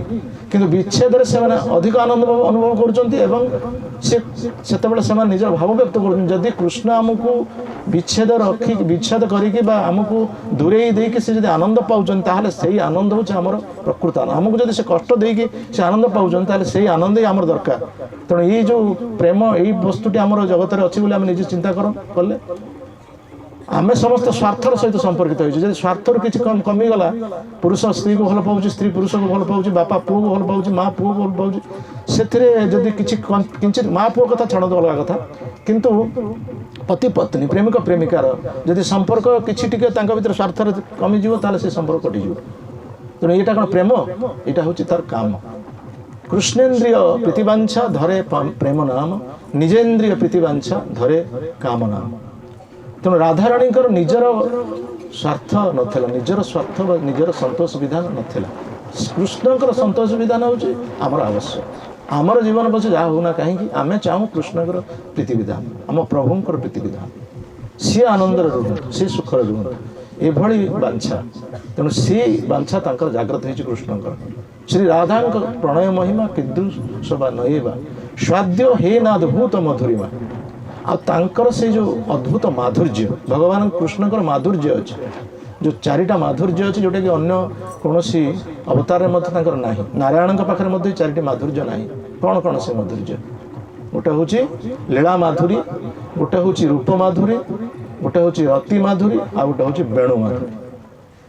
କିନ୍ତୁ ବିଚ୍ଛେଦରେ ସେମାନେ ଅଧିକ ଆନନ୍ଦ ଅନୁଭବ କରୁଛନ୍ତି ଏବଂ ସେତେବେଳେ ସେମାନେ ନିଜର ଭାବ ବ୍ୟକ୍ତ କରୁଛନ୍ତି ଯଦି କୃଷ୍ଣ ଆମକୁ ବିଚ୍ଛେଦ କରିକି ବା ଆମକୁ ଦୂରେଇ ଦେଇକି ସେ ଯଦି ଆନନ୍ଦ ପାଉଛନ୍ତି ତାହେଲେ ସେଇ ଆନନ୍ଦ ହେଉଛି ଆମର ପ୍ରକୃତ ଆନନ୍ଦ ଆମକୁ ଯଦି ସେ କଷ୍ଟ ଦେଇକି ସେ ଆନନ୍ଦ ପାଉଛନ୍ତି ତାହେଲେ ସେଇ ଆନନ୍ଦ ହିଁ ଆମର ଦରକାର ତେଣୁ ଏଇ ଯେଉଁ ପ୍ରେମ ଏଇ ବସ୍ତୁଟି ଆମର ଜଗତରେ ଅଛି ବୋଲି ଆମେ ନିଜେ ଚିନ୍ତା କଲେ ଆମେ ସମସ୍ତେ ସ୍ୱାର୍ଥର ସହିତ ସମ୍ପର୍କିତ ହେଇଛୁ ଯଦି ସ୍ୱାର୍ଥରୁ କିଛି କମିଗଲା ପୁରୁଷ ସ୍ତ୍ରୀକୁ ଭଲ ପାଉଛି ସ୍ତ୍ରୀ ପୁରୁଷକୁ ଭଲ ପାଉଛି ବାପା ପୁଅକୁ ଭଲ ପାଉଛି ମା ପୁଅକୁ ଭଲ ପାଉଛି ସେଥିରେ ଯଦି କିଞ୍ଚିତ ମା ପୁଅ କଥା ଛାଡ଼ନ୍ତୁ ଅଲଗା କଥା କିନ୍ତୁ ପତି ପତ୍ନୀ ପ୍ରେମିକ ପ୍ରେମିକାର ଯଦି ସମ୍ପର୍କ କିଛି ଟିକେ ତାଙ୍କ ଭିତରେ ସ୍ୱାର୍ଥରେ କମିଯିବ ତାହେଲେ ସେ ସମ୍ପର୍କ କଟିଯିବ ତେଣୁ ଏଇଟା କ'ଣ ପ୍ରେମ ଏଇଟା ହେଉଛି ତାର କାମ କୃଷ୍ଣେନ୍ଦ୍ରିୟ ପ୍ରୀତିବାଞ୍ଛା ଧରେ ପ୍ରେମ ନାମ ନିଜେନ୍ଦ୍ରିୟ ପ୍ରୀତିବାଞ୍ଛା ଧରେ କାମ ନାମ ତେଣୁ ରାଧାରାଣୀଙ୍କର ନିଜର ସ୍ୱାର୍ଥ ନଥିଲା ନିଜର ସ୍ୱାର୍ଥ ବା ନିଜର ସନ୍ତୋଷ ବିଧାନ ନଥିଲା କୃଷ୍ଣଙ୍କର ସନ୍ତୋଷ ବିଧାନ ହେଉଛି ଆମର ଆବଶ୍ୟକ ଆମର ଜୀବନ ପଛେ ଯାହା ହେଉନା କାହିଁକି ଆମେ ଚାହୁଁ କୃଷ୍ଣଙ୍କର ପ୍ରୀତି ବିଧାନ ଆମ ପ୍ରଭୁଙ୍କର ପ୍ରୀତି ବିଧାନ ସିଏ ଆନନ୍ଦରେ ରୁହନ୍ତୁ ସିଏ ସୁଖରେ ରୁହନ୍ତୁ ଏଭଳି ବାଞ୍ଛା ତେଣୁ ସେ ବାଞ୍ଛା ତାଙ୍କର ଜାଗ୍ରତ ହେଇଛି କୃଷ୍ଣଙ୍କର ଶ୍ରୀ ରାଧାଙ୍କ ପ୍ରଣୟ ମହିମା କିଦୃଶ ବା ନହେବା ସ୍ୱାଦ୍ୟ ହେ ନାଦଭୂତ ମଧୁରିମା ଆଉ ତାଙ୍କର ସେଇ ଯେଉଁ ଅଦ୍ଭୁତ ମାଧୁର୍ଯ୍ୟ ଭଗବାନ କୃଷ୍ଣଙ୍କର ମାଧୁର୍ଯ୍ୟ ଅଛି ଯେଉଁ ଚାରିଟା ମାଧୁର୍ଯ୍ୟ ଅଛି ଯେଉଁଟାକି ଅନ୍ୟ କୌଣସି ଅବତାରରେ ମଧ୍ୟ ତାଙ୍କର ନାହିଁ ନାରାୟଣଙ୍କ ପାଖରେ ମଧ୍ୟ ଚାରିଟି ମାଧୁର୍ଯ୍ୟ ନାହିଁ କ'ଣ କ'ଣ ସେ ମାଧୁର୍ଯ୍ୟ ଗୋଟେ ହେଉଛି ଲୀଳା ମାଧୁରୀ ଗୋଟେ ହେଉଛି ରୂପ ମାଧୁରୀ ଗୋଟେ ହେଉଛି ରତି ମାଧୁରୀ ଆଉ ଗୋଟେ ହେଉଛି ବେଣୁ ମାଧୁରୀ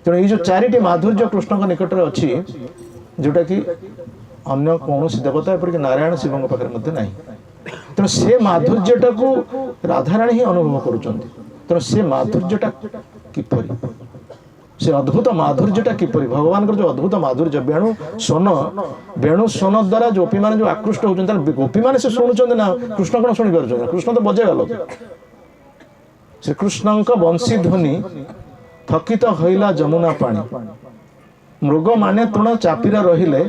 ତେଣୁ ଏଇ ଯେଉଁ ଚାରିଟି ମାଧୁର୍ଯ୍ୟ କୃଷ୍ଣଙ୍କ ନିକଟରେ ଅଛି ଯେଉଁଟାକି ଅନ୍ୟ କୌଣସି ଦେବତା ଏପରିକି ନାରାୟଣ ଶିବଙ୍କ ପାଖରେ ମଧ୍ୟ ନାହିଁ ତେଣୁ ସେ ମାଧୁର୍ଯ୍ୟଟାକୁ ରାଧାରାଣୀ ହିଁ ଅନୁଭବ କରୁଛନ୍ତି ତେଣୁ ସେ ମାଧୁର୍ଯ୍ୟଟା କିପରି ସେ ଅଦ୍ଭୁତ ମାଧୁର୍ଯ୍ୟଟା କିପରି ଭଗବାନଙ୍କର ଯେଉଁ ଅଦ୍ଭୁତ ମାଧୁର୍ଯ୍ୟ ବେଣୁ ସ୍ୱନ ଦ୍ୱାରା ଗୋପୀମାନେ ଯେଉଁ ଆକୃଷ୍ଟ ହେଉଛନ୍ତି ତାହେଲେ ଗୋପୀମାନେ ସେ ଶୁଣୁଛନ୍ତି ନା କୃଷ୍ଣ କ'ଣ ଶୁଣିପାରୁଛନ୍ତି କୃଷ୍ଣ ତ ବଜେଇବା ଲୋକ ଶ୍ରୀକୃଷ୍ଣଙ୍କ ବଂଶୀ ଧ୍ୱନି ଥକିତ ହଇଲା ଯମୁନା ପାଣି ମୃଗମାନେ ତୃଣ ଚାପିରା ରହିଲେ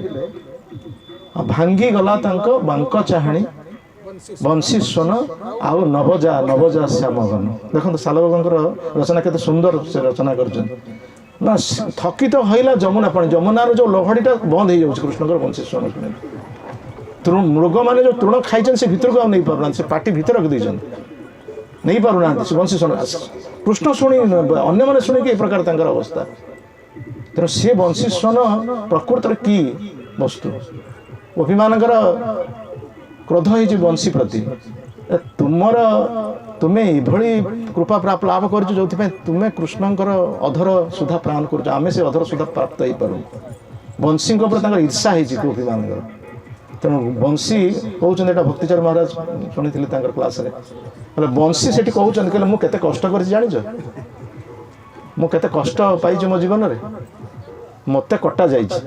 ଭାଙ୍ଗିଗଲା ତାଙ୍କ ବାଙ୍କ ଚାହାଣୀ ବଂଶୀ ସ୍ୱନ ଆଉ ନବଜା ଶ୍ୟାମଘନ ଦେଖନ୍ତୁ ସାଲବାବାଙ୍କର ରଚନା କେତେ ସୁନ୍ଦର ସେ ରଚନା କରିଛନ୍ତି ନା ଥକିତ ହଇଲା ଯମୁନା ପାଣି ଯମୁନାର ଯେଉଁ ଲହଡ଼ିଟା ବନ୍ଦ ହେଇଯାଉଛି କୃଷ୍ଣଙ୍କର ବଂଶୀ ସ୍ୱନ ଶୁଣି ମୃଗମାନେ ଯେଉଁ ତୃଣ ଖାଇଛନ୍ତି ସେ ଭିତରକୁ ଆଉ ନେଇପାରୁନାହାନ୍ତି ସେ ପାଟି ଭିତରେ ରଖିଦେଇଛନ୍ତି ନେଇପାରୁନାହାନ୍ତି ସେ ବଂଶୀ ସ୍ୱନ କୃଷ୍ଣ ଶୁଣି ଅନ୍ୟମାନେ ଶୁଣିକି ଏ ପ୍ରକାର ତାଙ୍କର ଅବସ୍ଥା ତେଣୁ ସେ ବଂଶୀ ସ୍ୱନ ପ୍ରକୃତରେ କି ବସ୍ତୁ? ଗୋପୀମାନଙ୍କର କ୍ରୋଧ ହେଇଛି ବଂଶୀ ପ୍ରତି। ତୁମେ ଏଭଳି କୃପା ଲାଭ କରିଛ ଯେଉଁଥିପାଇଁ ତୁମେ କୃଷ୍ଣଙ୍କର ଅଧର ସୁଧା ପ୍ରାଣ କରୁଛ, ଆମେ ସେ ଅଧର ସୁଧା ପ୍ରାପ୍ତ ହେଇପାରୁନୁ। ବଂଶୀଙ୍କ ଉପରେ ତାଙ୍କର ଈର୍ଷା ହେଇଛି ଗୋପୀମାନଙ୍କର। ତେଣୁ ବଂଶୀ କହୁଛନ୍ତି, ଏଇଟା ଭକ୍ତିଚର ମହାରାଜ ଶୁଣିଥିଲି ତାଙ୍କର କ୍ଲାସରେ, କହିଲେ ବଂଶୀ ସେଠି କହୁଛନ୍ତି, କହିଲେ ମୁଁ କେତେ କଷ୍ଟ କରିଛି ଜାଣିଛ? ମୁଁ କେତେ କଷ୍ଟ ପାଇଛି ମୋ ଜୀବନରେ। ମୋତେ କଟା ଯାଇଛି,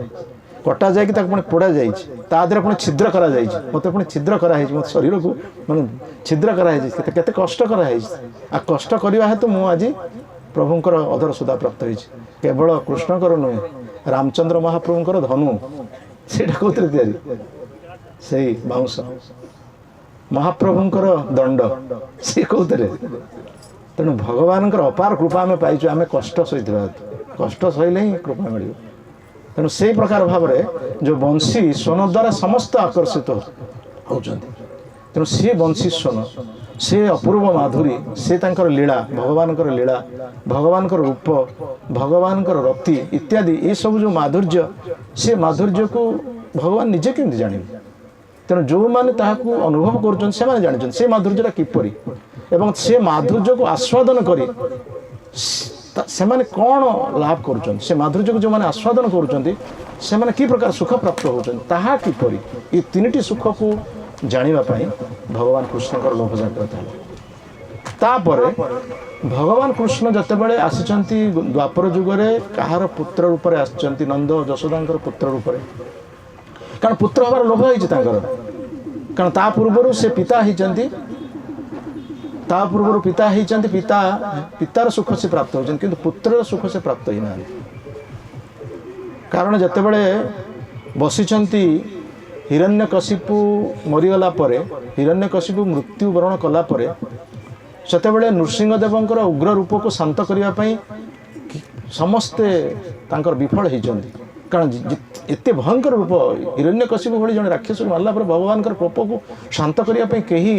କଟା ଯାଇକି ତାକୁ ପୁଣି ପୋଡ଼ା ଯାଇଛି, ତା ଦେହରେ ପୁଣି ଛିଦ୍ର କରାଯାଇଛି, ମୋତେ ପୁଣି ଛିଦ୍ର କରାହେଇଛି, ମୋ ଶରୀରକୁ ମାନେ ଛିଦ୍ର କରାହେଇଛି, କେତେ କଷ୍ଟ କରାହେଇଛି। ଆଉ କଷ୍ଟ କରିବା ହେତୁ ମୁଁ ଆଜି ପ୍ରଭୁଙ୍କର ଅଧର ସୁଧା ପ୍ରାପ୍ତ ହେଇଛି। କେବଳ କୃଷ୍ଣଙ୍କର ନୁହେଁ, ରାମଚନ୍ଦ୍ର ମହାପ୍ରଭୁଙ୍କର ଧନୁ ସେଇଟା କୋଉଥିରେ ତିଆରି? ସେଇ ବାଉଁଶ। ମହାପ୍ରଭୁଙ୍କର ଦଣ୍ଡ ସେ କୋଉଥିରେ? ତେଣୁ ଭଗବାନଙ୍କର ଅପାର କୃପା ଆମେ ପାଇଛୁ। ଆମେ କଷ୍ଟ ସହିଥିବା, କଷ୍ଟ ସହିଲେ ହିଁ କୃପା ମିଳିବ। ତେଣୁ ସେଇ ପ୍ରକାର ଭାବରେ ଯେଉଁ ବଂଶୀ ସ୍ୱନ ଦ୍ୱାରା ସମସ୍ତ ଆକର୍ଷିତ ହେଉଛନ୍ତି। ତେଣୁ ସେ ବଂଶୀ ସ୍ୱନ, ସେ ଅପୂର୍ବ ମାଧୁରୀ, ସେ ତାଙ୍କର ଲୀଳା, ଭଗବାନଙ୍କର ଲୀଳା, ଭଗବାନଙ୍କର ରୂପ, ଭଗବାନଙ୍କର ରତି ଇତ୍ୟାଦି ଏସବୁ ଯେଉଁ ମାଧୁର୍ଯ୍ୟ, ସେ ମାଧୁର୍ଯ୍ୟକୁ ଭଗବାନ ନିଜେ କେମିତି ଜାଣିବେ? ତେଣୁ ଯେଉଁମାନେ ତାହାକୁ ଅନୁଭବ କରୁଛନ୍ତି ସେମାନେ ଜାଣିଛନ୍ତି ସେ ମାଧୁର୍ଯ୍ୟଟା କିପରି, ଏବଂ ସେ ମାଧୁର୍ଯ୍ୟକୁ ଆସ୍ୱାଦନ କରି ସେମାନେ କ'ଣ ଲାଭ କରୁଛନ୍ତି, ସେ ମାଧୁର୍ଯ୍ୟକୁ ଯେଉଁମାନେ ଆସ୍ୱାଦନ କରୁଛନ୍ତି ସେମାନେ କି ପ୍ରକାର ସୁଖ ପ୍ରାପ୍ତ ହେଉଛନ୍ତି, ତାହା କିପରି, ଏ ତିନିଟି ସୁଖକୁ ଜାଣିବା ପାଇଁ ଭଗବାନ କୃଷ୍ଣଙ୍କର ଲୋଭ ଜାଗ୍ରତ ହେଲା। ତାପରେ ଭଗବାନ କୃଷ୍ଣ ଯେତେବେଳେ ଆସିଛନ୍ତି ଦ୍ୱାପର ଯୁଗରେ, କାହାର ପୁତ୍ର ରୂପରେ ଆସିଛନ୍ତି? ନନ୍ଦ ଯଶୋଦାଙ୍କର ପୁତ୍ର ରୂପରେ। କାରଣ ପୁତ୍ର ହେବାର ଲୋଭ ହେଇଛି ତାଙ୍କର। କାରଣ ତା ପୂର୍ବରୁ ସେ ପିତା ହେଇଛନ୍ତି, ପିତାର ସୁଖ ସେ ପ୍ରାପ୍ତ ହେଉଛନ୍ତି, କିନ୍ତୁ ପୁତ୍ରର ସୁଖ ସେ ପ୍ରାପ୍ତ ହେଇନାହାନ୍ତି। କାରଣ ଯେତେବେଳେ ବସିଛନ୍ତି, ହିରଣ୍ୟକଶିପୁ ମରିଗଲା ପରେ, ହିରଣ୍ୟକଶିପୁ ମୃତ୍ୟୁବରଣ କଲା ପରେ, ସେତେବେଳେ ନୃସିଂହଦେବଙ୍କର ଉଗ୍ର ରୂପକୁ ଶାନ୍ତ କରିବା ପାଇଁ ସମସ୍ତେ ତାଙ୍କର ବିଫଳ ହେଇଛନ୍ତି। କାରଣ ଏତେ ଭୟଙ୍କର ରୂପ, ହିରଣ୍ୟକଶିପୁ ଭଳି ଜଣେ ରାକ୍ଷସକୁ ମାରିଲା ପରେ ଭଗବାନଙ୍କର କୋପକୁ ଶାନ୍ତ କରିବା ପାଇଁ କେହି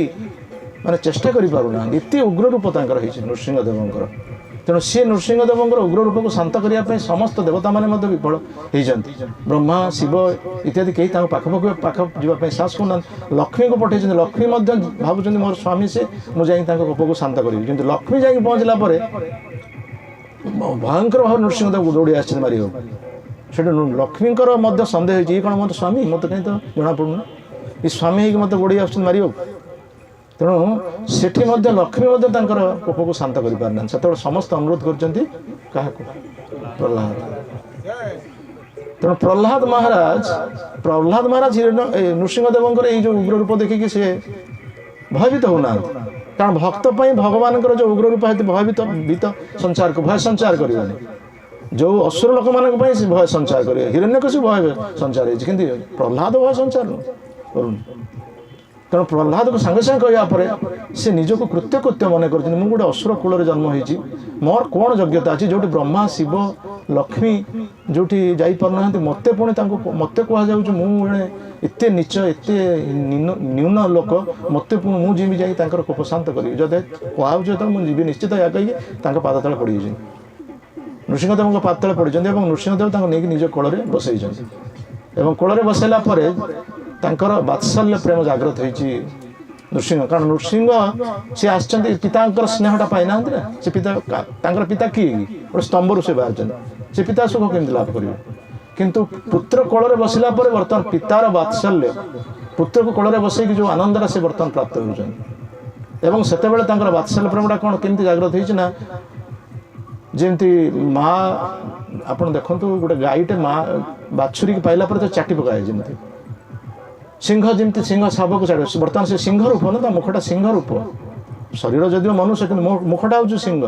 ମାନେ ଚେଷ୍ଟା କରିପାରୁନାହାନ୍ତି। ଏତେ ଉଗ୍ର ରୂପ ତାଙ୍କର ହେଇଛି ନୃସିଂହଦେବଙ୍କର। ତେଣୁ ସେ ନୃସିଂହଦେବଙ୍କର ଉଗ୍ର ରୂପକୁ ଶାନ୍ତ କରିବା ପାଇଁ ସମସ୍ତ ଦେବତାମାନେ ମଧ୍ୟ ବିଫଳ ହେଇଛନ୍ତି। ବ୍ରହ୍ମା, ଶିବ ଇତ୍ୟାଦି କେହି ତାଙ୍କ ପାଖ ଯିବା ପାଇଁ ସାହସ କରୁନାହାନ୍ତି। ଲକ୍ଷ୍ମୀଙ୍କୁ ପଠାଇଛନ୍ତି, ଲକ୍ଷ୍ମୀ ମଧ୍ୟ ଭାବୁଛନ୍ତି ମୋର ସ୍ୱାମୀ ସେ, ମୁଁ ଯାଇକି ତାଙ୍କ କୋପକୁ ଶାନ୍ତ କରିବି। କିନ୍ତୁ ଲକ୍ଷ୍ମୀ ଯାଇକି ପହଞ୍ଚିଲା ପରେ ଭୟଙ୍କର ଭାବରେ ନୃସିଂହଦେବ ଦୌଡ଼ି ଆସିଛନ୍ତି ମାରିବାକୁ। ସେଠି ଲକ୍ଷ୍ମୀଙ୍କର ମଧ୍ୟ ସନ୍ଦେହ ହେଇଛି, ଇଏ କ'ଣ ମୋର ସ୍ୱାମୀ, ମୋତେ କାହିଁ ତ ଜଣାପଡ଼ୁନି, ଏ ସ୍ୱାମୀ ହେଇକି ମୋତେ ଗୋଡ଼େଇ ଆସୁଛନ୍ତି ମାରିବାକୁ। ତେଣୁ ସେଠି ମଧ୍ୟ ଲକ୍ଷ୍ମୀ ମଧ୍ୟ ତାଙ୍କର କୋପକୁ ଶାନ୍ତ କରିପାରିନାହାନ୍ତି। ସେତେବେଳେ ସମସ୍ତେ ଅନୁରୋଧ କରିଛନ୍ତି କାହାକୁ? ପ୍ରହ୍ଲାଦ। ତେଣୁ ପ୍ରହ୍ଲାଦ ମହାରାଜ ନୃସିଂହଦେବଙ୍କର ଏଇ ଯେଉଁ ଉଗ୍ର ରୂପ ଦେଖିକି ସେ ଭୟଭୀତ ହେଉନାହାନ୍ତି। କାରଣ ଭକ୍ତ ପାଇଁ ଭଗବାନଙ୍କର ଯେଉଁ ଉଗ୍ର ରୂପ ହେତୁ ଭୟ ସଞ୍ଚାର କରିବେନି। ଯେଉଁ ଅସୁର ଲୋକମାନଙ୍କ ପାଇଁ ସେ ଭୟ ସଞ୍ଚାର କରିବେ। ହିରଣ୍ୟକଶିପୁ ଭୟ ସଞ୍ଚାର ହେଇଛି, କିନ୍ତୁ ପ୍ରହ୍ଲାଦ ଭୟ ସଞ୍ଚାର କରୁନି। ତେଣୁ ପ୍ରହ୍ଲାଦକୁ ସାଙ୍ଗେ ସାଙ୍ଗେ କହିବା ପରେ ସେ ନିଜକୁ କୃତ୍ୟ ମନେ କରିଛନ୍ତି। ମୁଁ ଗୋଟେ ଅସୁର କୂଳରେ ଜନ୍ମ ହେଇଛି, ମୋର କ'ଣ ଯୋଗ୍ୟତା ଅଛି ଯେଉଁଠି ବ୍ରହ୍ମା, ଶିବ, ଲକ୍ଷ୍ମୀ ଯେଉଁଠି ଯାଇପାରୁନାହାନ୍ତି, ମୋତେ କୁହାଯାଉଛି ମୁଁ ଜଣେ ଏତେ ନୀଚ, ଏତେ ନ୍ୟୁନ ଲୋକ, ମୁଁ ଯିବି ଯାଇ ତାଙ୍କର କୋପ ଶାନ୍ତ କରିବି। ଯଦି କୁହାଯାଉଛି ଯେତେବେଳେ ମୁଁ ଯିବି ନିଶ୍ଚିତ, ଏହା କହିକି ତାଙ୍କ ପାଦ ତଳେ ପଡ଼ିଯାଇଛନ୍ତି। ନୃସିଂହଦେବଙ୍କ ପାଦ ତଳେ ପଡ଼ିଛନ୍ତି ଏବଂ ନୃସିଂହଦେବ ତାଙ୍କୁ ନେଇକି ନିଜ କୋଳରେ ବସେଇଛନ୍ତି। ଏବଂ କୋଳରେ ବସାଇଲା ପରେ ତାଙ୍କର ବାତ୍ସଲ୍ୟ ପ୍ରେମ ଜାଗ୍ରତ ହେଇଛି ନୃସିଂହ। କାରଣ ନୃସିଂହ ସେ ଆସିଛନ୍ତି ପିତାଙ୍କର ସ୍ନେହଟା ପାଇନାହାନ୍ତି ନା। ସେ ତାଙ୍କର ପିତା କିଏ? ଗୋଟେ ସ୍ତମ୍ଭରୁ ସେ ବାହାରିଛନ୍ତି, ସେ ପିତା ସୁଖ କେମିତି ଲାଭ କରିବେ? କିନ୍ତୁ ପୁତ୍ର କୋଳରେ ବସିଲା ପରେ ବର୍ତ୍ତମାନ ପିତାର ବାତ୍ସଲ୍ୟ, ପୁତ୍ରକୁ କୋଳରେ ବସେଇକି ଯେଉଁ ଆନନ୍ଦଟା ସେ ବର୍ତ୍ତମାନ ପ୍ରାପ୍ତ ହେଉଛନ୍ତି। ଏବଂ ସେତେବେଳେ ତାଙ୍କର ବାତ୍ସଲ୍ୟ ପ୍ରେମଟା କ'ଣ କେମିତି ଜାଗ୍ରତ ହେଇଛି ନା, ଯେମିତି ମା, ଆପଣ ଦେଖନ୍ତୁ ଗୋଟେ ଗାଈଟେ ମା ବାଛୁରୀକି ପାଇଲା ପରେ ତ ଚାଟି ପକାଏ, ଯେମିତି ସିଂହ, ଯେମିତି ସିଂହ ଶାବକୁ ଚାଟିବ। ବର୍ତ୍ତମାନ ସେ ସିଂହ ରୂପ ନା, ତା ମୁଖଟା ସିଂହ ରୂପ। ଶରୀର ଯଦିଓ ମନୁଷ୍ୟ, କିନ୍ତୁ ମୁଖଟା ହେଉଛି ସିଂହ।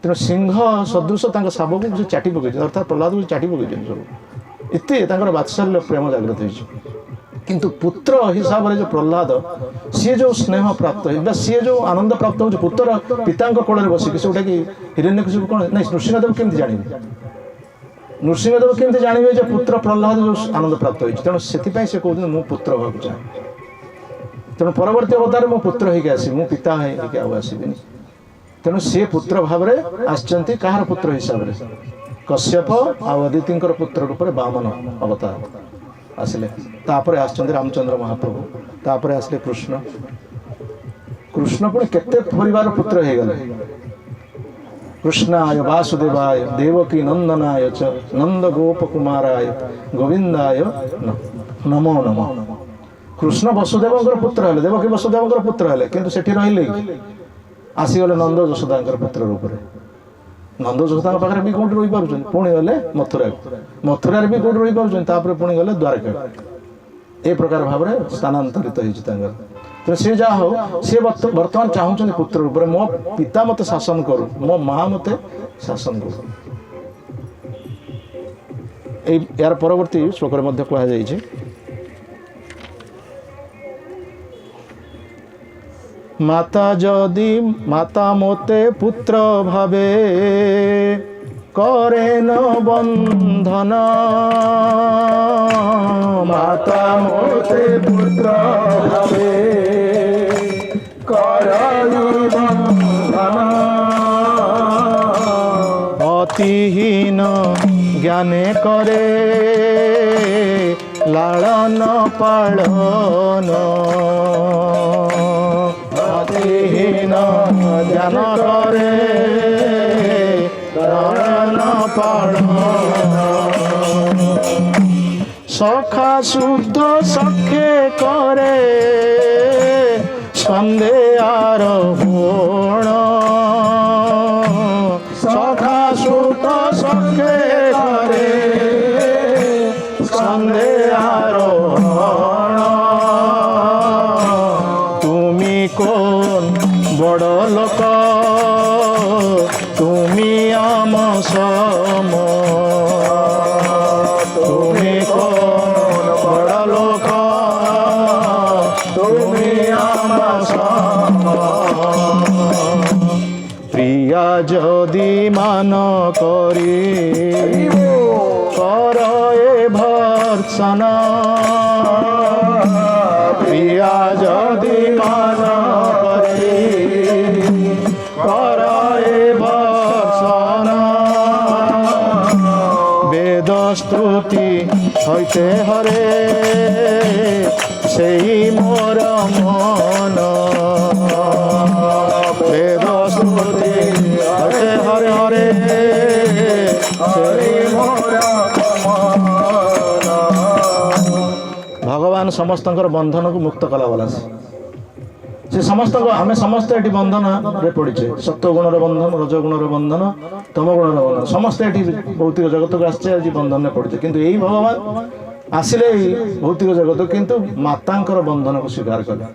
ତେଣୁ ସିଂହ ସଦୃଶ ତାଙ୍କ ଶାବକୁ ସେ ଚାଟି ପକାଇଛନ୍ତି, ଅର୍ଥାତ୍ ପ୍ରହ୍ଲାଦକୁ ଚାଟି ପକାଇଛନ୍ତି ସବୁ। ଏତେ ତାଙ୍କର ବାତ୍ସଲ୍ୟ ପ୍ରେମ ଜାଗ୍ରତ ହେଇଛି। କିନ୍ତୁ ପୁତ୍ର ହିସାବରେ ଯେଉଁ ପ୍ରହ୍ଲାଦ, ସିଏ ଯେଉଁ ସ୍ନେହ ପ୍ରାପ୍ତ ବା ସିଏ ଯେଉଁ ଆନନ୍ଦ ପ୍ରାପ୍ତ ହେଉଛି ପୁତ୍ର ପିତାଙ୍କ କୋଳରେ ବସିକି, ସେଉଟାକି ହିରଣ୍ୟକଶିପୁ କ'ଣ ନାଇଁ, ନୃସିଂହଦେବ କେମିତି ଜାଣିବେ? ନୃସିଂହଦେବ କେମିତି ଜାଣିବେ ଯେ ପୁତ୍ର ପ୍ରହ୍ଲାଦ ଯେଉଁ ଆନନ୍ଦ ପ୍ରାପ୍ତ ହେଇଛି? ତେଣୁ ସେଥିପାଇଁ ସେ କହୁଛନ୍ତି ମୁଁ ପୁତ୍ର ହେବାକୁ ଚାହେଁ। ତେଣୁ ପରବର୍ତ୍ତୀ ଅବତାରରେ ମୁଁ ପୁତ୍ର ହେଇକି ଆସିବି, ମୁଁ ପିତା ହେଇକି ଆଉ ଆସିବିନି। ତେଣୁ ସେ ପୁତ୍ର ଭାବରେ ଆସିଛନ୍ତି। କାହାର ପୁତ୍ର ହିସାବରେ? कश्यप आ अदिति पुत्र रूप वामन अवतार आसिले तापर आसचंदी रामचंद्र महाप्रभु तापर आसिले कृष्ण कृष्ण पुणी केते परिवार पुत्र हो गले कृष्णाय वासुदेवाय देवकी नंदनाय च नंद गोप कुमाराय गोविंदाय नमो नमः कृष्ण वसुदेव पुत्र हेले देवकी वसुदेव पुत्र हेले किंतु सेठी रहिले आसीगले नंद यशोदा पुत्र रूप नंद यशोदा पाखे भी कौट रही पार्छ पुणी गले मथुरा मथुरा भी कौट रही पार्छ पुणी गले द्वारका ए प्रकार भाव में स्थानांतरित हो तो सी जहा हो सी बर्तमान चाहूँ पुत्र रूप मो पिता मत शासन करू मो माँ मत शासन करू यार परवर्ती श्लोक कहुई माता जदि माता मोते पुत्र भावे करे न बंधन माता मोते पुत्र भावे करहि बंधन अतिहीन ज्ञाने करे लालन पालन अतिहीन ज्ञान करे लालन पालन सखा शुद्ध सखे करे सन्देहार होण सखा शुद्ध सखे करे सन्देहार होण तुमी कोन बड़ लोक तुमी आम सम तुमी कोन बड़ लोक तुमी आम सम प्रिया जदि मान करी कर ए भर्त्सन प्रिया जदि मान करी कर ए भर्त्सन वेद स्तुति होते हरे सेई मोर मन वेद स्तुति होते हरे हरे सेई मोर मन भगवान समस्त बंधन को मुक्त कला वाला से समस्त आम समस्ते ये बंधन रे पड़े सत्वगुणर बंधन रजगुणर बंधन तमगुणर बंधन समस्ते ये भौतिक जगत को आसचे आज बंधन में पड़े किंतु यही भगवान आसिले भौतिक जगत किंतु मातांकर बंधन को स्वीकार कले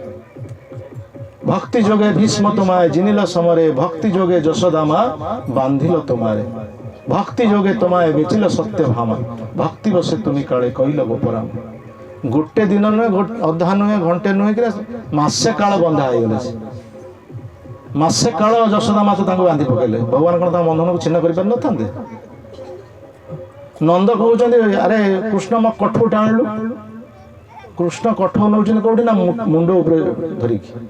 भक्ति जोगे भीष्म तुम्हारे जिनिल समरे भक्ति जोगे यशोदामा बांधिल तुम्हारे भक्ति जोगे तुम्हारे बेचिल सत्य भामा भक्ति बसे तुम्हें काले कहल गोपराम गोटे दिन नुहे अधा नुहे घंटे नुहे कि मसे काल बंधा हो गले मसे काल यशोदा माता बांधि पकड़े भगवान कौन बंधन को छिन्न कर पारे नंद कहते अरे कृष्ण मो कठू टाणलु कृष्ण कठू नौ कौटी ना मुंड धरिकी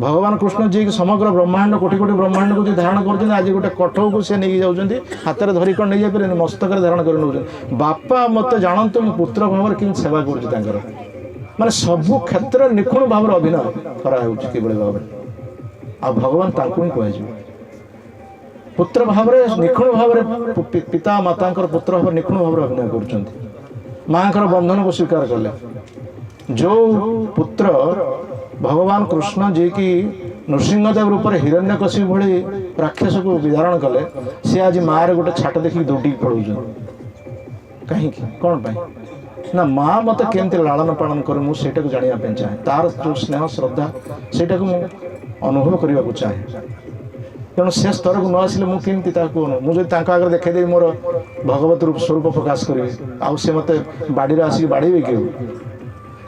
भगवान कृष्ण जी समग्र ब्रह्मांड कोटि कोटि ब्रह्मांड को धारण कर आज गोटे कठौ को सी नहीं जाऊँगी हाथ में धरिक नहीं जापे मस्तक धारण कर नौ बापा मत जानतु मो पुत्र भाव में कि सेवा कर माने सबु क्षेत्र निखुण भाव में अभिनय कराई भाव में आ भगवान ही कह पुत्र भाव में निखुण भाव में पिता माता पुत्र भाव निखुण भाव में अभिनय कर माँ बंधन को स्वीकार कले जो पुत्र भगवान कृष्ण जी की नृसिंहदेव रूप में हिरण्यकशिपु भली राक्षस को विधारण कले सी आज माँ गोटे छाट देखिए दौड़ी पड़े कहीं कौन पाई ना माँ मत केमती लालन पालन कर मुझे जानापी चाहे तार जो स्नेह श्रद्धा से अनुभव करने को चाहे तेणु से स्तर को न आसिले मुझे मुझे आगे देखी मोर भगवत रूप स्वरूप प्रकाश करी आउ सी मत बाड़ी आसिक बाड़े कि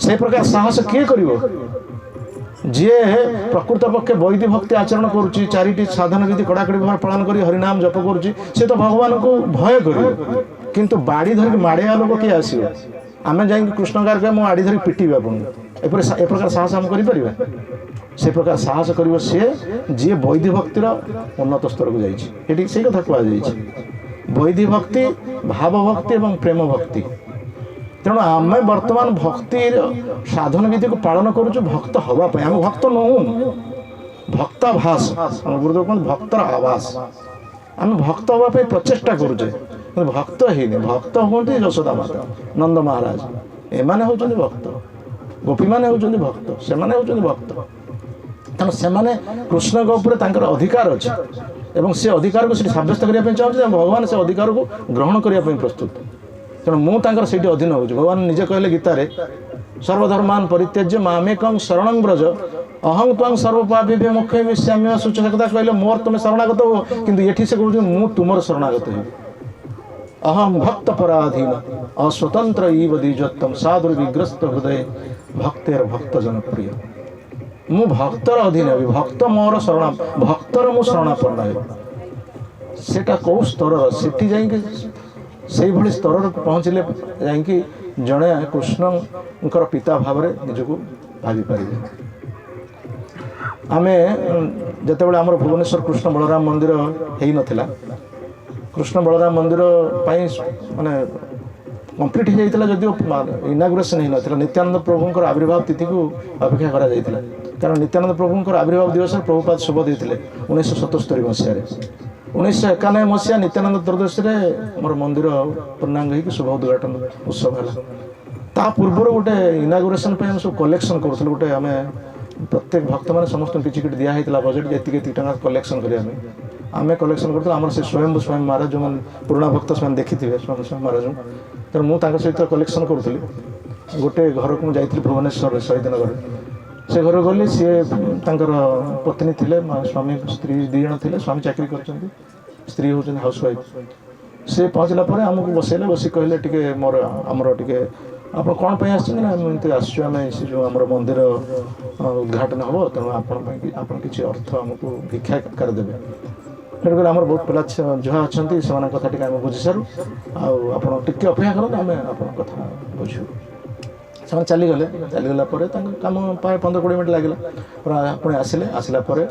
से प्रकार साहस किए कर जी प्रकृत पक्षे वैद्य भक्ति आचरण करुच्ची चारिटी साधन विधि कड़ाकड़ी भाव पालन कर हरिनाम जप करुच्ची से तो भगवान को भय कर किंतु बाड़ी धरिक माड़िया लोक किए आसो आम जा कृष्ण गार मो आड़ी धरिक पिटिबे आपको ए प्रकार साहस आम कर से प्रकार साहस कर सी जी वैद्य भक्तिर उन्नत स्तर को जाइए से कथा कहुई ବୈଧି ଭକ୍ତି, ଭାବ ଭକ୍ତି ଏବଂ ପ୍ରେମ ଭକ୍ତି। ତେଣୁ ଆମେ ବର୍ତ୍ତମାନ ଭକ୍ତିର ସାଧନ ବିଧିକୁ ପାଳନ କରୁଛୁ ଭକ୍ତ ହେବା ପାଇଁ। ଆମେ ଭକ୍ତ ନୁହଁ, ଭକ୍ତାଭାସ। ଆମ ଗୁରୁଦେବ କୁହନ୍ତି ଭକ୍ତର ଆଭାସ। ଆମେ ଭକ୍ତ ହେବା ପାଇଁ ପ୍ରଚେଷ୍ଟା କରୁଛେ କିନ୍ତୁ ଭକ୍ତ ହେଇନି। ଭକ୍ତ ହୁଅନ୍ତି ଯଶୋଦା ମାତା, ନନ୍ଦ ମହାରାଜ, ଏମାନେ ହେଉଛନ୍ତି ଭକ୍ତ। ଗୋପୀମାନେ ହେଉଛନ୍ତି ଭକ୍ତ, ସେମାନେ ହେଉଛନ୍ତି ଭକ୍ତ। ତେଣୁ ସେମାନେ କୃଷ୍ଣଙ୍କ ଉପରେ ତାଙ୍କର ଅଧିକାର ଅଛି ଏବଂ ସେ ଅଧିକାରକୁ ସେଠି ସାବ୍ୟସ୍ତ କରିବା ପାଇଁ ଚାହୁଁଛନ୍ତି ଏବଂ ଭଗବାନ ସେ ଅଧିକାରକୁ ଗ୍ରହଣ କରିବା ପାଇଁ ପ୍ରସ୍ତୁତ। ତେଣୁ ମୁଁ ତାଙ୍କର ସେଇଠି ଅଧୀନ ହେଉଛି। ଭଗବାନ ନିଜେ କହିଲେ ଗୀତାରେ ସର୍ବଧର୍ମାନ ପରିତ୍ୟଜ୍ୟ ମାମେକଂ ଶରଣଂ ବ୍ରଜ ଅହଂ ତ୍ୱଂ ସର୍ବପାପେଭ୍ୟ ମୋକ୍ଷୟଂ ମିଷ୍ୟାମି ସୂଚ କଥା କହିଲେ ମୋର ତୁମେ ଶରଣାଗତ ହୁଅ, କିନ୍ତୁ ଏଠି ସେ କହୁଛନ୍ତି ମୁଁ ତୁମର ଶରଣାଗତ ହେବି। ଅହଂ ଭକ୍ତ ପରାଧୀନ ଅସ୍ୱତନ୍ତ୍ର ଇବ ଦ୍ୱିଜୋତ୍ତମ ସାଧୁର ବିଗ୍ରସ୍ତ ହୃଦୟ ଭକ୍ତେର ଭକ୍ତ ଜନପ୍ରିୟ। ମୁଁ ଭକ୍ତର ଅଧୀନ ହେବି, ଭକ୍ତ ମୋର ଭକ୍ତର ମୁଁ ଶରଣାପନ୍ନ ହେବି। ସେଟା କେଉଁ ସ୍ତରର, ସେଠି ଯାଇକି ସେଇଭଳି ସ୍ତରରେ ପହଞ୍ଚିଲେ ଯାଇକି ଜଣେ କୃଷ୍ଣଙ୍କର ପିତା ଭାବରେ ନିଜକୁ ଭାବିପାରିବେ। ଆମେ ଯେତେବେଳେ ଆମର ଭୁବନେଶ୍ୱର କୃଷ୍ଣ ବଳରାମ ମନ୍ଦିର ହେଇନଥିଲା, କୃଷ୍ଣ ବଳରାମ ମନ୍ଦିର ପାଇଁ ମାନେ କମ୍ପ୍ଲିଟ୍ ହେଇଯାଇଥିଲା ଯଦିଓ ଇନାଗୁରେସନ୍ ହେଇନଥିଲା। ନିତ୍ୟାନନ୍ଦ ପ୍ରଭୁଙ୍କର ଆବିର୍ଭାବ ତିଥିକୁ ଅପେକ୍ଷା କରାଯାଇଥିଲା, କାରଣ ନିତ୍ୟାନନ୍ଦ ପ୍ରଭୁଙ୍କର ଆବିର୍ଭାବ ଦିବସରେ ପ୍ରଭୁପାଦ ଶୁଭ ଦେଇଥିଲେ 1977 ମସିହାରେ। 1991 ମସିହା ନିତ୍ୟାନନ୍ଦ ତ୍ରୟୋଦଶୀରେ ଆମର ମନ୍ଦିର ପୂର୍ଣ୍ଣାଙ୍ଗ ହେଇକି ଶୁଭ ଉଦ୍ଘାଟନ ଉତ୍ସବ ହେଲା। ତା ପୂର୍ବରୁ ଗୋଟେ ଇନାଗୁରେସନ୍ ପାଇଁ ଆମେ ସବୁ କଲେକ୍ସନ୍ କରୁଥିଲୁ। ଗୋଟେ ଆମେ ପ୍ରତ୍ୟେକ ଭକ୍ତମାନେ ସମସ୍ତଙ୍କୁ କିଛି କିଛି ଦିଆହେଇଥିଲା ବଜେଟ୍, ଏତିକି ଟଙ୍କା କଲେକ୍ସନ୍ କରିବା ପାଇଁ। ଆମେ କଲେକ୍ସନ୍ କରୁଥିଲୁ। ଆମର ସେ ସ୍ୱୟଂ ମହାରାଜ ଯେଉଁମାନେ ପୁରୁଣା ଭକ୍ତ ସେମାନେ ଦେଖିଥିବେ ସ୍ୱୟଂ ମହାରାଜଙ୍କୁ, ତେଣୁ ମୁଁ ତାଙ୍କ ସହିତ କଲେକ୍ସନ୍ କରୁଥିଲି। ଗୋଟେ ଘରକୁ ମୁଁ ଯାଇଥିଲି ଭୁବନେଶ୍ୱରରେ ଶହୀଦନଗରରେ। ସେ ଘରକୁ ଗଲି, ସିଏ ତାଙ୍କର ପତ୍ନୀ ଥିଲେ, ସ୍ୱାମୀ ସ୍ତ୍ରୀ 2 ଜଣ ଥିଲେ। ସ୍ୱାମୀ ଚାକିରି କରିଛନ୍ତି, ସ୍ତ୍ରୀ ହେଉଛନ୍ତି ହାଉସ୍ୱାଇଫ୍। ସେ ପହଞ୍ଚିଲା ପରେ ଆମକୁ ବସେଇଲେ, ବସି କହିଲେ ଟିକେ ଆମର ଟିକେ ଆପଣ କ'ଣ ପାଇଁ ଆସିଛନ୍ତି ନା ଏମିତି ଆସିଛୁ ଆମେ ସେ ଯେଉଁ ଆମର ମନ୍ଦିର ଉଦ୍ଘାଟନ ହେବ, ତେଣୁ ଆପଣ କିଛି ଅର୍ଥ ଆମକୁ ଭିକ୍ଷା ଆକାର ଦେବେ। ସେଠୁ କହିଲେ ଆମର ବହୁତ ପିଲା ଝିଅ ଅଛନ୍ତି, ସେମାନଙ୍କ କଥା ଟିକେ ଆମେ ବୁଝିସାରୁ, ଆଉ ଆପଣ ଟିକେ ଅପେକ୍ଷା କରନ୍ତୁ, ଆମେ ଆପଣଙ୍କ କଥା ବୁଝିବୁ। ସେମାନେ ଚାଲିଗଲେ। ଚାଲିଗଲା ପରେ ତାଙ୍କ କାମ ପ୍ରାୟ 15-20 ମିନିଟ୍ ଲାଗିଲା। ପୁଣି ଆସିଲା ପରେ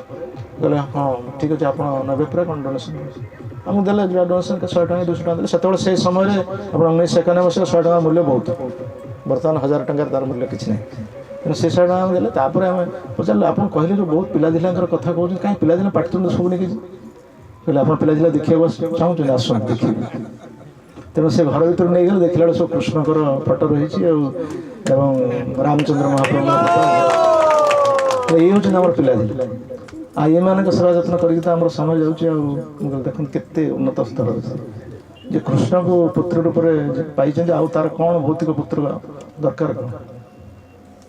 କହିଲେ ହଁ ଠିକ୍ ଅଛି ଆପଣ ନେବେ ପୁରା କ'ଣ ଡୋନେସନ୍। ଆମକୁ ଦେଲେ ଡୋନେସନ୍ 100 ଟଙ୍କା 200 ଟଙ୍କା ଦେଲେ। ସେତେବେଳେ ସେଇ ସମୟରେ ଆପଣ 1991 ମସିହାରେ 100 ଟଙ୍କା ମୂଲ୍ୟ ବହୁତ, ବର୍ତ୍ତମାନ 1000 ଟଙ୍କାରେ ତା'ର ମୂଲ୍ୟ କିଛି ନାହିଁ। ତେଣୁ ସେ 100 ଟଙ୍କା ଦେଲେ। ତାପରେ ଆମେ ପଚାରିଲୁ ଆପଣ କହିଲେ ଯେଉଁ ବହୁତ ପିଲାଦିଲାଙ୍କର କଥା କହୁଛନ୍ତି, କାହିଁ ପିଲାଦିନ ପାଟିତୁଣ୍ଡ ଶୁଭୁନି କିଛି। କହିଲେ ଆପଣ ପିଲାଦିନ ଦେଖିବାକୁ ଚାହୁଁଛନ୍ତି, ଆସନ୍ତୁ ଦେଖିବେ। ତେଣୁ ସେ ଘର ଭିତରୁ ନେଇଗଲେ, ଦେଖିଲା ବେଳେ ସବୁ କୃଷ୍ଣଙ୍କର ଫଟୋ ରହିଛି ଏବଂ ରାମଚନ୍ଦ୍ର ମହାପ୍ରଭୁଙ୍କ ଫଟୋ। ଏଇ ହେଉଛନ୍ତି ଆମର ପିଲାଦିନ। ଆଉ ଏମାନଙ୍କ ସେବା ଯତ୍ନ କରିକି ତ ଆମର ସମୟ ଯାଉଛି। ଆଉ ମୁଁ କହିଲି ଦେଖନ୍ତୁ କେତେ ଉନ୍ନତ ସ୍ତର ଅଛି ଯେ କୃଷ୍ଣଙ୍କୁ ପୁତ୍ର ରୂପରେ ପାଇଛନ୍ତି, ଆଉ ତାର କ'ଣ ଭୌତିକ ପୁତ୍ର ଦରକାର କ'ଣ।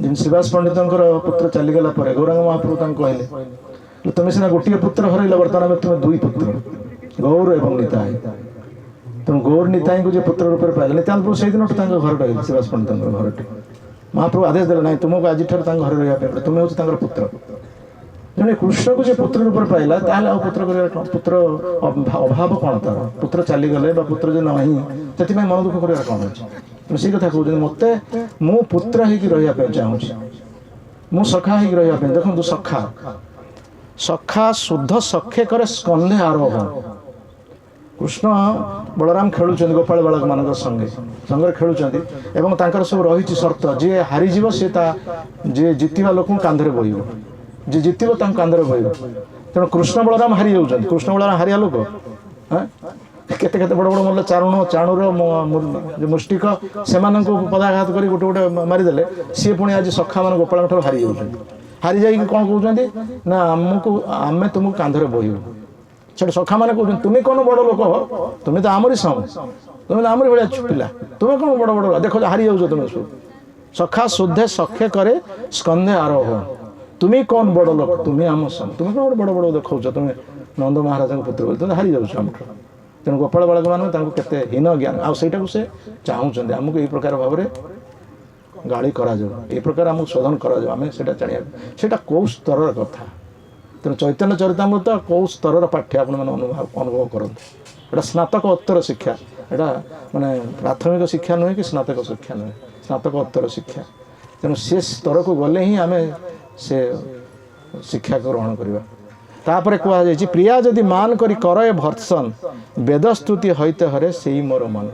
ଯେମିତି ଶ୍ରୀବାସ ପଣ୍ଡିତଙ୍କର ପୁତ୍ର ଚାଲିଗଲା ପରେ ଗୌରାଙ୍ଗ ମହାପ୍ରଭୁ ତାଙ୍କୁ କହିଲେ ତୁମେ ସିନା ଗୋଟିଏ ପୁତ୍ର ହରାଇଲ, ବର୍ତ୍ତମାନ ତୁମେ 2 ପୁତ୍ର, ଗୌର ଏବଂ ନିତାଇ। ତେଣୁ ଗୌର ନିତାଇଙ୍କୁ ଯେ ପୁତ୍ର ରୂପରେ ପାଇଲେ, ନିତ୍ୟାନନ୍ଦ ପ୍ରଭୁ ସେଇଦିନଠୁ ତାଙ୍କ ଘରଟା ହେଇଛି ଶ୍ରୀବାସ ପଣ୍ଡିତଙ୍କର ଘରଟି। ମହାପ୍ରଭୁ ଆଦେଶ ଦେଲେ ନାହିଁ ତୁମକୁ ଆଜିଠାରୁ ତାଙ୍କ ଘରେ ରହିବା ପାଇଁ, ତୁମେ ହେଉଛି ତାଙ୍କର ପୁତ୍ର। ଜଣେ କୃଷ୍ଣକୁ ଯେ ପୁତ୍ର ରୂପରେ ପାଇଲା, ତାହେଲେ ଆଉ ପୁତ୍ର କରିବା କ'ଣ, ପୁତ୍ର ଅଭାବ କ'ଣ ତାର, ପୁତ୍ର ଚାଲିଗଲେ ବା ପୁତ୍ର ଯେ ନାହିଁ ସେଥିପାଇଁ ମନ ଦୁଃଖ କରିବା କ'ଣ ଅଛି। ତେଣୁ ସେଇ କଥା କହୁଛନ୍ତି ମୁଁ ପୁତ୍ର ହେଇକି ରହିବା ପାଇଁ ଚାହୁଁଛି, ମୁଁ ସଖା ହେଇକି ରହିବା ପାଇଁ। ଦେଖନ୍ତୁ ସଖା ଶୁଦ୍ଧ ସଖେ କରେ ସ୍କନ୍ଧେ ଆରୋହ। କୃଷ୍ଣ ବଳରାମ ଖେଳୁଛନ୍ତି ଗୋପାଳ ବାଳକମାନଙ୍କ ସଙ୍ଗରେ ଖେଳୁଛନ୍ତି ଏବଂ ତାଙ୍କର ସବୁ ରହିଛି ସର୍ତ୍ତ। ଯିଏ ହାରିଯିବ ଯିଏ ଜିତିବା ଲୋକଙ୍କୁ କାନ୍ଧରେ ବୋହିବ, ଯିଏ ଜିତିବ ତାଙ୍କ କାନ୍ଧରେ ବୋହିବ। ତେଣୁ କୃଷ୍ଣ ବଳରାମ ହାରି ଯାଉଛନ୍ତି। କୃଷ୍ଣ ବଳରାମ ହାରିବା ଲୋକ କେତେ ବଡ଼ ବଡ଼ ମଲ୍ଲ ଚାଣୁର ମୁଷ୍ଟିକ ସେମାନଙ୍କୁ ପଦାଘାତ କରି ଗୋଟେ ମାରିଦେଲେ। ସିଏ ପୁଣି ଆଜି ସଖାମାନେ ଗୋପାଳଙ୍କ ଠାରୁ ହାରି ଯାଉଛନ୍ତି। ହାରି ଯାଇକି କ'ଣ କହୁଛନ୍ତି ନା ଆମେ ତୁମକୁ କାନ୍ଧରେ ବୋହିବୁ। ସେଟା ସଖାମାନେ କହୁଛନ୍ତି ତୁମେ କ'ଣ ବଡ଼ ଲୋକ, ତୁମେ ତ ଆମରି ତୁମେ ତ ଆମରି ଭଳିଆ ପିଲା, ତୁମେ କ'ଣ ବଡ଼ ଦେଖ ହାରି ଯାଉଛ ତୁମେ ସବୁ। ସଖା ଶୁଦ୍ଧେ ସଖେ କରେ ସ୍କନ୍ଧେ ଆରୋହ। ତୁମେ କ'ଣ ବଡ଼ ଲୋକ, ତୁମେ ଆମ ତୁମେ କ'ଣ ବଡ଼ ଦେଖାଉଛ, ତୁମେ ନନ୍ଦ ମହାରାଜଙ୍କ ପୁତ୍ର ବୋଲି ତୁମେ ହାରି ଯାଉଛ ଆମଠୁ। ତେଣୁ ଗୋପାଳ ବାଳକମାନେ ତାଙ୍କୁ କେତେ ହୀନ ଜ୍ଞାନ, ଆଉ ସେଇଟାକୁ ସେ ଚାହୁଁଛନ୍ତି ଆମକୁ ଏଇ ପ୍ରକାର ଭାବରେ ଗାଳି କରାଯାଉ, ଏଇ ପ୍ରକାର ଆମକୁ ଶୋଧନ କରାଯାଉ, ଆମେ ସେଇଟା ଜାଣିବା। ସେଇଟା କେଉଁ ସ୍ତରର କଥା। ତେଣୁ ଚୈତନ୍ୟ ଚରିତାମୃତ କେଉଁ ସ୍ତରର ପାଠ୍ୟ ଆପଣମାନେ ଅନୁଭବ କରନ୍ତୁ। ଏଇଟା ସ୍ନାତକୋତ୍ତର ଶିକ୍ଷା, ଏଇଟା ମାନେ ପ୍ରାଥମିକ ଶିକ୍ଷା ନୁହେଁ କି ସ୍ନାତକ ଶିକ୍ଷା ନୁହେଁ, ସ୍ନାତକୋତ୍ତର ଶିକ୍ଷା। ତେଣୁ ସେ ସ୍ତରକୁ ଗଲେ ହିଁ ଆମେ ସେ ଶିକ୍ଷାକୁ ଗ୍ରହଣ କରିବା। तापर कहुई प्रिया जदि मान करी करे भर्सन वेदस्तुति हईते हरे से ही मोर मन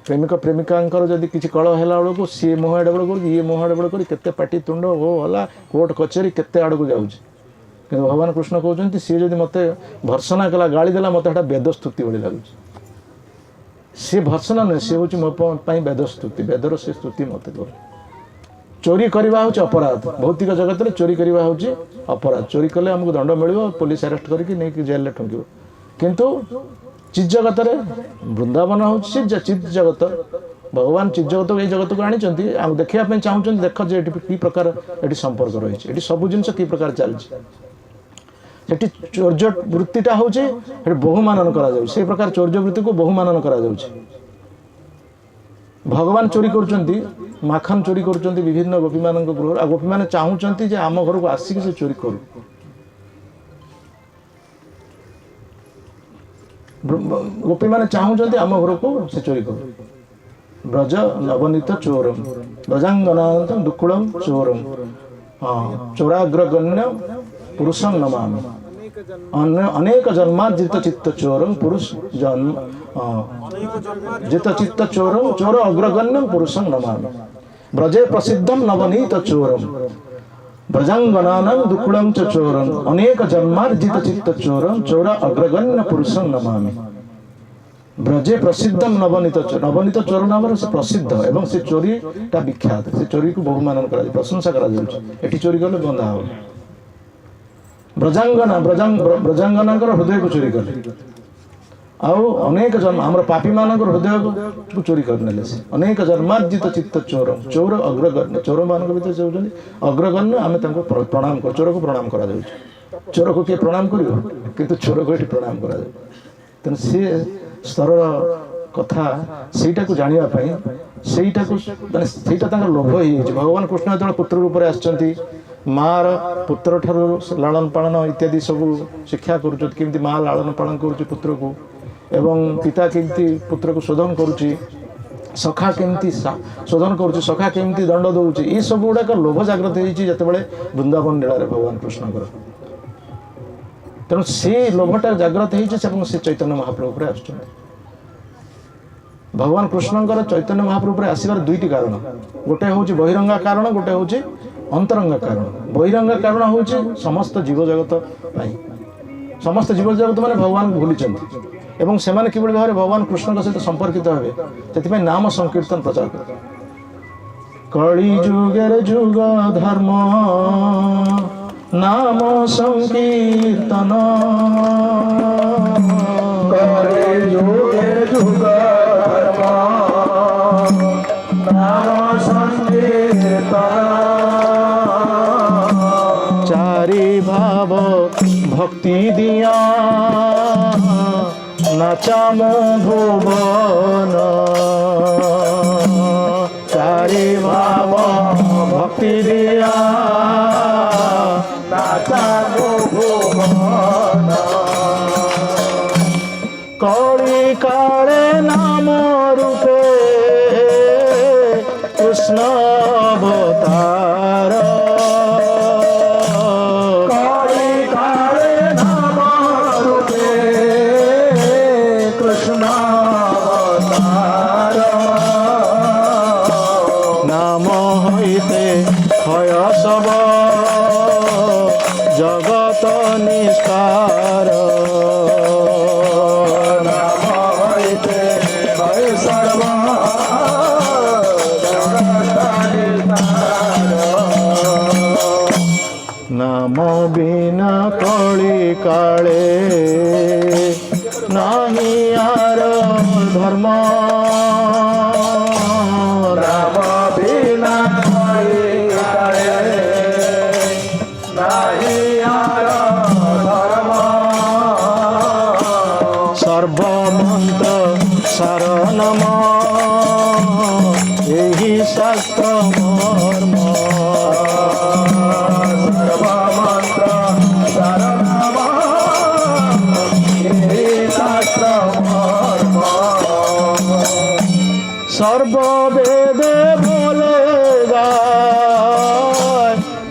प्रेमिक प्रेमिका जदि किसी कल है बेलू सी मुह एडबड़ कर ये मुह एडबड़ कर केते पाटी तुंड हो हला कोर्ट कचेरी केते आड़ को जाऊँ कि भगवान कृष्ण कहते सी जब मत भर्सना कला गाड़ी देला मत वेदस्तुति भाई लगुच सी भर्सना नुहे सी हूँ मो वेदस्तुति वेदर से स्तुति मत कर चोरी करवा हूँ अपराध भौतिक जगत में चोरी करवा हूँ अपराध चोरी कले आमको दंड मिल पुलिस अरेस्ट करके जेल में ठंक किंतु चित जगत में वृंदावन हूँ चित जगत भगवान चित जगत को ये जगत को आनी देखा चाहूँ देख जे कि प्रकार ये संपर्क रही सब जिन कि प्रकार चलती चौर्य वृत्तिटा हूँ बहुमानन से प्रकार चौर्य वृत्ति को बहुमानन करा भगवान चोरी कर माखन चोरी कर विभिन्न गोपी मान गृह आ गोपी मैंने चाहूँगी आम घर को आसिक से चोरी करू गोपी मैंने चाहूँगी आम घर को से चोरी करू ब्रज नवनीत चोरम ब्रजांगनाथ दुकुलम चोरम हाँ चोराग्रगण्य पुरुषं नमामि अनेक जन्मार्जित चित्त चोरम पुरुष जन्म जित चित्त चोरम चोर अग्रगण्यम पुरुषं नमामि ब्रजे प्रसिद्धम नवनीत चोरम ब्रजांगनानां दुकुलम च चोरम अनेक जन्मार्जित चित्त चोरम चोर अग्रगण्य पुरुषं नमामि ब्रजे प्रसिद्धम नवनीत चोर नाम से प्रसिद्ध एवं से चोरी टा विख्यात से चोरी को बहुमानन करा प्रशंसा करा एटी चोरी कले बंधा हो ब्रजांगना ब्रजांगना हृदय को चोरी कले आउ अनेक जन्म आम पापी मान हृदय को चोरी करने से अनेक जन्मार्जित चित्त चोर चोर अग्रगण्य चोर मान भर से होती अग्रगण्य आम प्रणाम कर चोर को प्रणाम करा चोर को किए प्रणाम कर किंतु चोर को ये प्रणाम करा तेणु सी स्तर कथा सेटा को जानापी सेटा को मानने लोभ हो भगवान कृष्ण जो पुत्र रूप में आसछंती मार पुत्र ठारू लालन पालन इत्यादि सब शिक्षा करुँच माँ लालन पालन करुँच पुत्र को एवं पिता केमती पुत्र को शोधन करुँची सखा केमती शोधन करुँची सखा केमती दंड दौर ये सब गुड़ाक लोभ जागृत होते वृंदावन लीला भगवान कृष्ण तेणु से लोभटा जागृत हो चैतन्य महाप्रभु पर आस भगवान कृष्ण चैतन्य महाप्रभु पर आसबार दुईटी कारण गोटे हूँ बहिरंगा कारण गोटे हूँ अंतरंगा कारण बहिरंगा कारण हूँ समस्त जीव जगत समस्त जीव जगत मैंने भगवान भूली एवं से किभली भाव भगवान कृष्ण सहित संपर्कित हे से नाम संकीर्तन प्रचार कर कली जुगे जुग धर्म नाम संकीर्तन कली जुगे जुग धर्म नाम संकीर्तन चारि भाव भक्ति दिया नाचामो भुवन चारि भाव भक्ति दिया नाचामो भुवन कौड़ी काले नाम रूपे कृष्ण अवतार नाम हईते हय सब जगत निष्कार नाम हईते हय सर्व जगत निष्कार नाम बिना कली काले नाही यार धर्म नाम बिना कली काले नाही यार धर्म सर्वमंत्र सार नम यही शास्त्र मर्म सर्वमंत्र सार नम यही शास्त्र मर्म सर्ववेद बोलेगा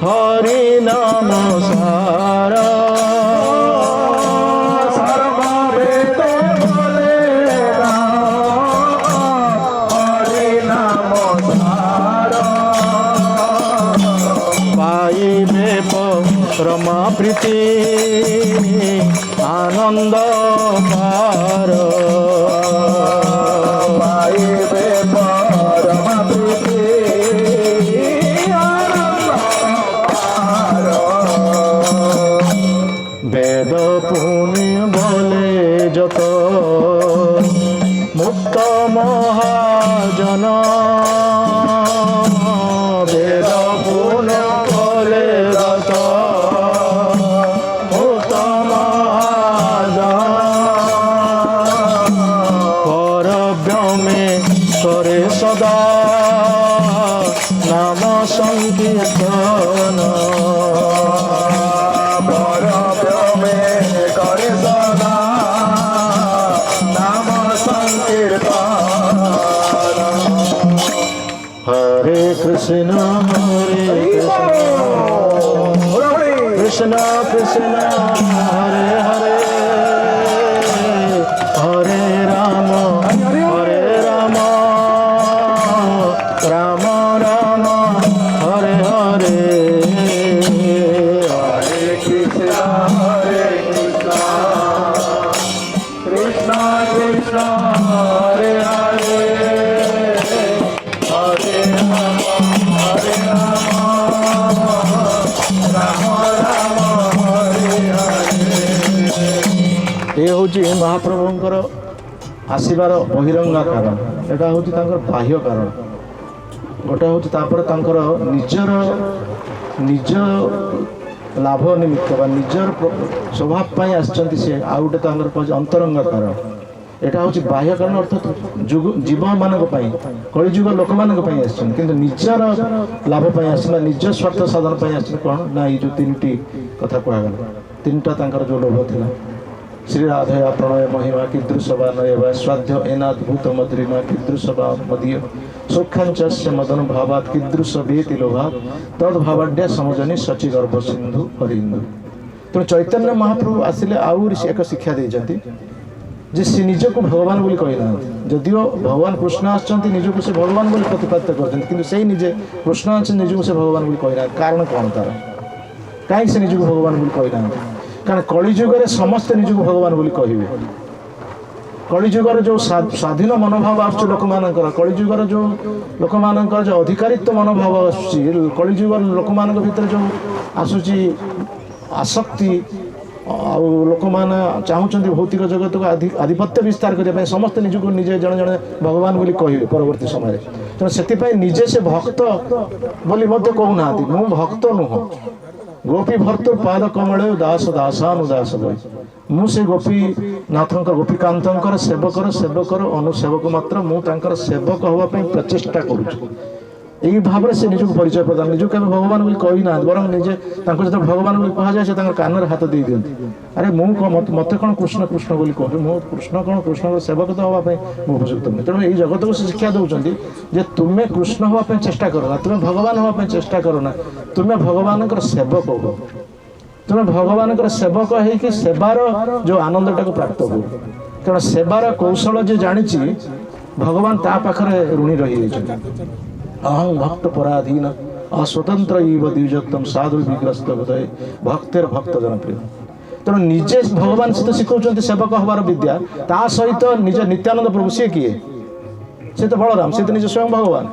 हरि नाम सारा ପାଇବେ ପରମା ପ୍ରୀତି ଆନନ୍ଦ ପାର ପାଇବେ ପରମ ପ୍ରୀତି বেদ পুণ্য বলে যত মুক্ত মহাজন বেদ পুণ্য বলে যত মুক্ত মহাজন পরব্রহ্মে করে সদা নাম সংকীর্তন পরব্রহ্মে করে সদা নাম সংকীর্তন হরে কৃষ্ণ কৃষ্ণ কৃষ্ণ হরে হরে হরে রাম রাম রাম হরে হরে হরে কৃষ্ণ কৃষ্ণ কৃষ্ণ হরে হরে হরে রাম রাম রাম হরে হরে ଏ ହେଉଛି ମହାପ୍ରଭୁଙ୍କର ଆସିବାର ବହିରଙ୍ଗ କାରଣ ଏଇଟା ହେଉଛି ତାଙ୍କର ବାହ୍ୟ କାରଣ ଗୋଟେ ହେଉଛି ତାପରେ ତାଙ୍କର ନିଜ ଲାଭ ନିମିତ୍ତ ବା ନିଜର ସ୍ୱଭାବ ପାଇଁ ଆସିଛନ୍ତି ସେ ଆଉ ଗୋଟେ ତାଙ୍କର କହୁଛି ଅନ୍ତରଙ୍ଗ କାରଣ ଏଇଟା ହେଉଛି ବାହ୍ୟ କାରଣ ଅର୍ଥାତ୍ ଜୀବମାନଙ୍କ ପାଇଁ କଳିଯୁଗ ଲୋକମାନଙ୍କ ପାଇଁ ଆସିଛନ୍ତି କିନ୍ତୁ ନିଜର ଲାଭ ପାଇଁ ଆସିଛନ୍ତି ନିଜ ସ୍ୱାର୍ଥ ସାଧନ ପାଇଁ ଆସିଛନ୍ତି କ'ଣ ନା ଏଇ ଯେଉଁ ତିନିଟି କଥା କୁହାଗଲା ତିନିଟା ତାଙ୍କର ଯେଉଁ ଲୋଭ ଥିଲା श्री राधया प्रणय महिमा कीदृशवा नयवा स्वाध्य एनाद्भुत मधुरिमा कीदृशवा मदीय सुखांचस्य मदन भावात कीदृश वेति लोभात तद्भावाढ्य समजनी सचि गर्भ सिंधु हरिंदु तेणु चैतन्य महाप्रभु आसिले आउरी एक शिक्षा देइछन्ति जे से निजको भगवान बोली कहिना जदिओ भगवान कृष्ण आछन्ति निजको से भगवान बोली प्रतिपादित करछन्ति किंतु सेही निजे कृष्ण आछन निजको से भगवान बोली कहिना कारण कोन तार काहे से निजको भगवान बोली कहिना कारण कलिजुगर समस्ते निजको भगवान बोली कहिबे कलिजुगर जो स्वाधीन मनोभाव आसुच लोक मानकर कलिजुगर जो लोक मानकर जो अधिकारित्व मनोभाव आसुची कलिजुगर लोक मानक भितर जो आसुची आसक्ति आउ लोक माने चाहूचंती भौतिक जगत को आधिपत्य विस्तार करने समस्त निजको निजे जन जन भगवान बोली कहिबे परवर्ती समय तेणु से निजे से भक्त बोली मत कहूना मु भक्त नुह गोपी भर्तुर पाद कमल दास दासानुदास भई मुझे गोपीनाथ गोपीकांतर सेवकर अनुसेवक मात्र मुझे सेवक हाँपी प्रचेषा करुँ यही भाव से निजक परिचय प्रदान निज के भगवान बोली कही ना बर निजे जो भगवान बोली कहुए से कान हाथ दे दिखती अरे मत कौन कृष्ण कृष्ण बोली कहूँ मु कृष्ण कौन कृष्ण सेवक तो हाँपी उपयुक्त नुहे तेणु यही जगत को शिक्षा दौरान जे तुम्हें कृष्ण हाँपी चेष्टा करना तुम्हें भगवान हाँपी चेष्टा करना तुम्हें भगवान सेवक हो तुम्हें भगवान सेवक हो सेवार जो आनंदटा को प्राप्त हो कारण सेवार कौशल जे जानी भगवान ता पाखरे ऋणी रही अहं भक्त पराधीन अस्वतंत्र द्विजोक्तम साधु विग्रस्त हृदय भक्तर भक्त जनप्रिय तेणु निजे भगवान सहित शिखौं सेवक हबार विद्या ता सहित निज नित्यानंद प्रभु सी किए सी तो बलराम सी तो निज स्वयं भगवान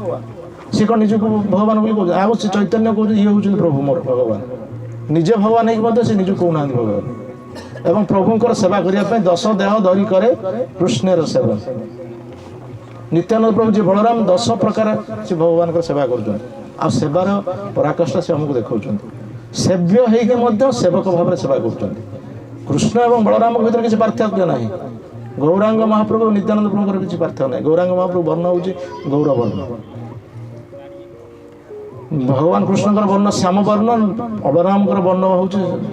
सी कौन निज भगवान बोली कहते आउ से चैतन्य कहते ये हूँ प्रभु मोर भगवान निजे भगवान होते से निज कहूना भगवान एवं प्रभुंर सेवा करने 10 देह धरी करे कृष्णर सेवा नित्यानंद प्रभु जी बलराम 10 प्रकार से भगवान सेवा कर सेवार पराकाष्ठा से आमको देखा सेव्य होकर सेवक भाव सेवा कर कृष्ण और बलराम भीतर किसी पार्थक्य ना गौरांग महाप्रभु नित्यानंद प्रभु किसी पार्थक्य ना गौरांग महाप्रभु वर्ण हूँ गौर वर्ण भगवान कृष्ण वर्ण श्याम वर्ण बलराम वर्ण हूँ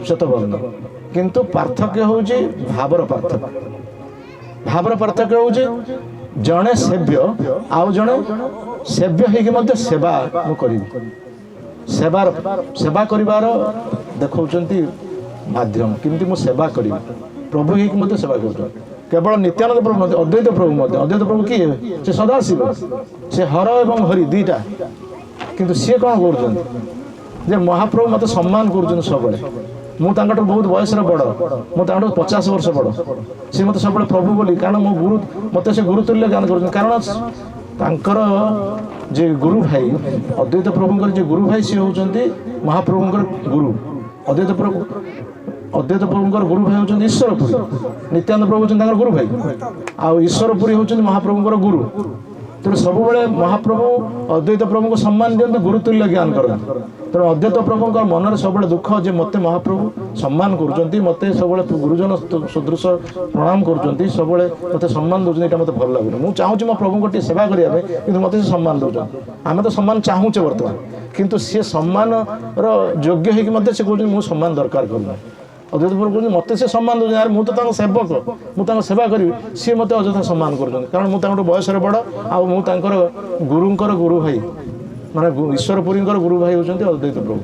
श्वेत वर्ण किंतु पार्थक्य हूँ भावर पार्थक्य हूँ जड़े सेव्य आउ जड़े सेव्य होकर सेवा करी सेवा करिवार देखौचंती माध्यम किंतु मु सेवा करी प्रभु होकर सेवा कर केवल नित्यानंद प्रभु अद्वैत प्रभु किए से सदाशिव से हर एवं हरि दीटा किंतु सी कौन कर जे महाप्रभु मत सम्मान कर सब ମୁଁ ତାଙ୍କଠୁ ବହୁତ ବୟସରେ ବଡ଼ ମୁଁ ତାଙ୍କଠୁ 50 ବର୍ଷ ବଡ଼ ସେ ମୋତେ ସବୁବେଳେ ପ୍ରଭୁ ବୋଲି କାରଣ ମୋ ଗୁରୁ ମୋତେ ସେ ଗୁରୁତୁଲ୍ୟ ଜ୍ଞାନ କରୁଛନ୍ତି କାରଣ ତାଙ୍କର ଯେ ଗୁରୁ ଭାଇ ଅଦ୍ୱୈତ ପ୍ରଭୁଙ୍କର ଯେ ଗୁରୁ ଭାଇ ସିଏ ହେଉଛନ୍ତି ମହାପ୍ରଭୁଙ୍କର ଗୁରୁ ଅଦ୍ୱୈତ ପ୍ରଭୁଙ୍କର ଗୁରୁ ଭାଇ ହେଉଛନ୍ତି ଈଶ୍ୱରପୁରୀ ନିତ୍ୟାନନ୍ଦ ପ୍ରଭୁ ହେଉଛନ୍ତି ତାଙ୍କର ଗୁରୁ ଭାଇ ଆଉ ଈଶ୍ୱରପୁରୀ ହେଉଛନ୍ତି ମହାପ୍ରଭୁଙ୍କର ଗୁରୁ ତେଣୁ ସବୁବେଳେ ମହାପ୍ରଭୁ ଅଦ୍ୱୈତ ପ୍ରଭୁଙ୍କୁ ସମ୍ମାନ ଦିଅନ୍ତି ଗୁରୁତୁଲ୍ୟ ଜ୍ଞାନ କରନ୍ତି ତେଣୁ ଅଦ୍ୱୈତ ପ୍ରଭୁଙ୍କ ମନରେ ସବୁବେଳେ ଦୁଃଖ ଯେ ମୋତେ ମହାପ୍ରଭୁ ସମ୍ମାନ କରୁଛନ୍ତି ମୋତେ ସବୁବେଳେ ଗୁରୁଜନ ସଦୃଶ ପ୍ରଣାମ କରୁଛନ୍ତି ସବୁବେଳେ ମୋତେ ସମ୍ମାନ ଦେଉଛନ୍ତି ଏଇଟା ମୋତେ ଭଲ ଲାଗୁନି ମୁଁ ଚାହୁଁଛି ମୋ ପ୍ରଭୁଙ୍କ ଟିକେ ସେବା କରିବା ପାଇଁ କିନ୍ତୁ ମୋତେ ସେ ସମ୍ମାନ ଦେଉଛନ୍ତି ଆମେ ତ ସମ୍ମାନ ଚାହୁଁଛେ ବର୍ତ୍ତମାନ କିନ୍ତୁ ସେ ସମ୍ମାନର ଯୋଗ୍ୟ ହେଇକି ମଧ୍ୟ ସେ କହୁଛନ୍ତି ମୁଁ ସମ୍ମାନ ଦରକାର କରୁନି ଅଦ୍ୱୈତ ପ୍ରଭୁ କହୁଛନ୍ତି ମୋତେ ସେ ସମ୍ମାନ ଦେଉଛନ୍ତି ଆରେ ମୁଁ ତ ତାଙ୍କ ସେବକ ମୁଁ ତାଙ୍କ ସେବା କରିବି ସିଏ ମୋତେ ଅଯଥା ସମ୍ମାନ କରୁଛନ୍ତି କାରଣ ମୁଁ ତାଙ୍କଠୁ ବୟସରେ ବଡ଼ ଆଉ ମୁଁ ତାଙ୍କର ଗୁରୁଙ୍କର ଗୁରୁ ଭାଇ ମାନେ ଈଶ୍ୱରପୁରୀଙ୍କର ଗୁରୁ ଭାଇ ହେଉଛନ୍ତି ଅଦ୍ୱୈତ ପ୍ରଭୁ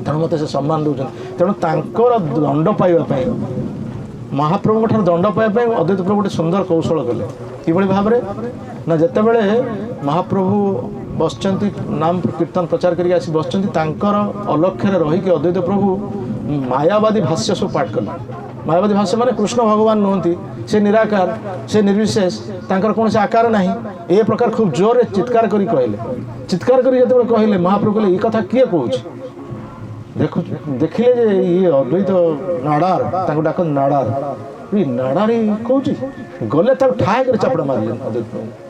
ତେଣୁ ମୋତେ ସେ ସମ୍ମାନ ଦେଉଛନ୍ତି ତେଣୁ ତାଙ୍କର ଦଣ୍ଡ ପାଇବା ପାଇଁ ମହାପ୍ରଭୁଙ୍କ ଠାରୁ ଦଣ୍ଡ ପାଇବା ପାଇଁ ଅଦ୍ୱୈତ ପ୍ରଭୁ ଗୋଟେ ସୁନ୍ଦର କୌଶଳ କଲେ କିଭଳି ଭାବରେ ନା ଯେତେବେଳେ ମହାପ୍ରଭୁ ବସିଛନ୍ତି ନାମ କୀର୍ତ୍ତନ ପ୍ରଚାର କରିକି ଆସି ବସିଛନ୍ତି ତାଙ୍କର ଅଲକ୍ଷ୍ୟରେ ରହିକି ଅଦ୍ୱୈତ ପ୍ରଭୁ ମାୟାବାଦୀ ଭାଷ୍ୟ ସବୁ ପାଠ କଲେ ମାୟାବାଦୀ ଭାଷ୍ୟ ମାନେ କୃଷ୍ଣ ଭଗବାନ ନୁହନ୍ତି ସେ ନିରାକାର ସେ ନିର୍ବିଶେଷ ତାଙ୍କର କୌଣସି ଆକାର ନାହିଁ ଏ ପ୍ରକାର ଖୁବ୍ ଜୋରରେ ଚିତ୍କାର କରି କହିଲେ ଚିତ୍କାର କରି ଯେତେବେଳେ କହିଲେ ମହାପ୍ରଭୁ କହିଲେ ଏ କଥା କିଏ କହୁଛି ଦେଖିଲେ ଯେ ଇଏ ଅଦ୍ୱୈତ ନାଡ଼ାର ତାଙ୍କୁ ଡାକନ୍ତି ନାଡ଼ାର ଏ ନାଡ଼ାର କହୁଛି ଗଲେ ତାକୁ ଠାଏ କରି ଚାପଡ଼ା ମାରିଲେ ଅଦ୍ୱୈତ ପ୍ରଭୁ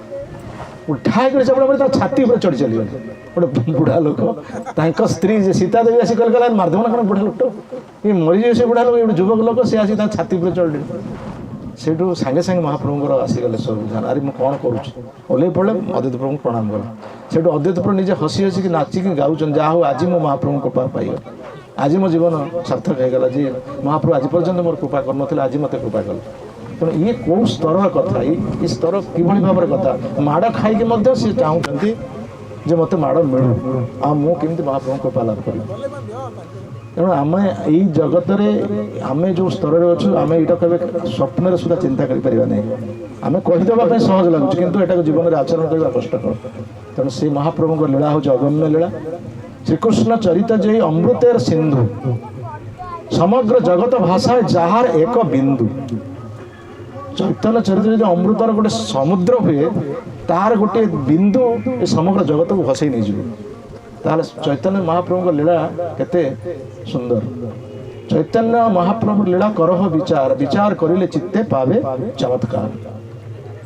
ଠାଏ କରି ଚାପଡ଼ା ମାରି ତାଙ୍କ ଛାତି ଉପରେ ଚଢ଼ି ଚାଲିଗଲେ ଗୋଟେ ବୁଢ଼ା ଲୋକ ତାଙ୍କ ସ୍ତ୍ରୀ ଯେ ସୀତା ଦେବୀ ଆସି କହିଲେ ମାରିଦେବ ନା କ'ଣ ବୁଢ଼ା ଲୋକଟା ଏ ମରିଯିବେ ସେ ବୁଢ଼ା ଲୋକ ଗୋଟେ ଯୁବକ ଲୋକ ସେ ଆସି ତାଙ୍କ ଛାତି ଉପରେ ଚଢ଼ି ସେଇଠୁ ସାଙ୍ଗେ ସାଙ୍ଗେ ମହାପ୍ରଭୁଙ୍କର ଆସିଗଲେ ସବୁ ଧ୍ୟାନ ଆରେ ମୁଁ କ'ଣ କରୁଛି ଓହ୍ଲେଇ ପଡ଼ିଲେ ଅଦ୍ୱୈତ ପ୍ରଭୁଙ୍କୁ ପ୍ରଣାମ କଲେ ସେଇଠୁ ଅଦ୍ୱୈତ ପ୍ରଭୁ ନିଜେ ହସି ହସିକି ନାଚିକି ଗାଉଛନ୍ତି ଯାହା ହଉ ଆଜି ମୋ ମହାପ୍ରଭୁଙ୍କ କୃପା ପାଇଗଲା ଆଜି ମୋ ଜୀବନ ସାର୍ଥକ ହେଇଗଲା ଯେ ମହାପ୍ରଭୁ ଆଜି ପର୍ଯ୍ୟନ୍ତ ମୋର କୃପା କରିନଥିଲେ ଆଜି ମୋତେ କୃପା କଲେ ତେଣୁ ଇଏ କେଉଁ ସ୍ତରର କଥା ଏ ସ୍ତର କିଭଳି ଭାବରେ କଥା ମାଡ଼ ଖାଇକି ମଧ୍ୟ ସେ ଚାହୁଁଛନ୍ତି ଯେ ମୋତେ ମାଡ଼ ମିଳୁ ଆଉ ମୁଁ କେମିତି ମହାପ୍ରଭୁଙ୍କ କୃପା ଲାଭ କରିବି ତେଣୁ ଆମେ ଏଇ ଜଗତରେ ଆମେ ଯେଉଁ ସ୍ତରରେ ଅଛୁ ଆମେ ଏଇଟା କେବେ ସ୍ୱପ୍ନରେ ସୁଦ୍ଧା ଚିନ୍ତା କରିପାରିବା ନାହିଁ ଆମେ କହିଦେବା ପାଇଁ ସହଜ ଲାଗୁଛି କିନ୍ତୁ ଏଟାକୁ ଜୀବନରେ ଆଚରଣ କରିବା କଷ୍ଟକର ତେଣୁ ସେ ମହାପ୍ରଭୁଙ୍କ ଲୀଳା ହେଉଛି ଅଗମ୍ୟ ଲୀଳା ଶ୍ରୀକୃଷ୍ଣ ଚରିତ ଯେ ଅମୃତେର ସିନ୍ଧୁ ସମଗ୍ର ଜଗତ ଭାଷାରେ ଯାହାର ଏକ ବିନ୍ଦୁ ଚୈତନ୍ୟ ଚରିତ ଯଦି ଅମୃତର ଗୋଟେ ସମୁଦ୍ର ହୁଏ ତାହାର ଗୋଟେ ବିନ୍ଦୁ ଏ ସମଗ୍ର ଜଗତକୁ ଭସେଇ ନେଇଯିବ ତାହେଲେ ଚୈତନ୍ୟ ମହାପ୍ରଭୁଙ୍କ ଲୀଳା କେତେ ସୁନ୍ଦର ଚୈତନ୍ୟ ମହାପ୍ରଭୁ ଲୀଳା କରହ ବିଚାର ବିଚାର କରିଲେ ଚିତ୍ତେ ପାବେ ଚମତ୍କାର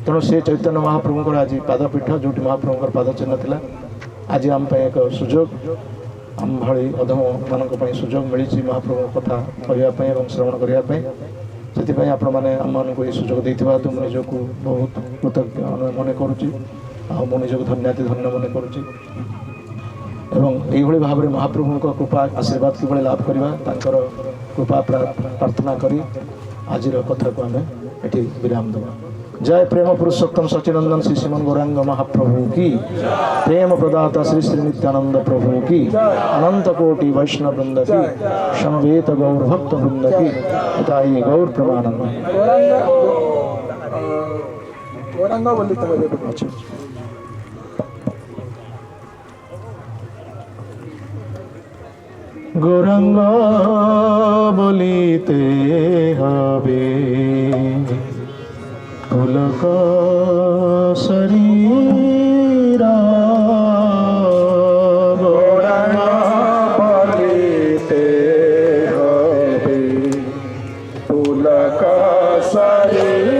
ତେଣୁ ସେ ଚୈତନ୍ୟ ମହାପ୍ରଭୁଙ୍କର ଆଜି ପାଦପୀଠ ଯେଉଁଠି ମହାପ୍ରଭୁଙ୍କର ପାଦ ଚିହ୍ନ ଥିଲା ଆଜି ଆମ ପାଇଁ ଏକ ସୁଯୋଗ ଆମ ଭଳି ଅଧମମାନଙ୍କ ପାଇଁ ସୁଯୋଗ ମିଳିଛି ମହାପ୍ରଭୁଙ୍କ କଥା କହିବା ପାଇଁ ଏବଂ ଶ୍ରବଣ କରିବା ପାଇଁ ସେଥିପାଇଁ ଆପଣମାନେ ଆମମାନଙ୍କୁ ଏହି ସୁଯୋଗ ଦେଇଥିବା ହେତୁ ମୁଁ ନିଜକୁ ବହୁତ କୃତଜ୍ଞ ମନେ କରୁଛି ଆଉ ମୁଁ ନିଜକୁ ଧନ୍ୟବାଦ ଧନ୍ୟ ମନେ କରୁଛି ଏବଂ এইভাবে ভাবে মহাপ্রভুଙ୍କ কৃপা আশীর্বাদ কিভাবে লাভ করা তাঁর কৃপা প্রার্থনা করি আজির কথাকে আমি এটি বিরাম দেবা जय प्रेम पुरुषोत्तम सचिनंदन श्री श्रीमन गौरांग महाप्रभु की प्रेम प्रदाता श्री श्री नित्यानंद प्रभु की अनंत कोटि वैष्णव वृंद की समवेत गौर भक्त वृंद की ताई गौर प्रमानंद गौरांग बोलिते हबे पुलक शरीरा गौरांग बोलिते हबे पुलक शरीरा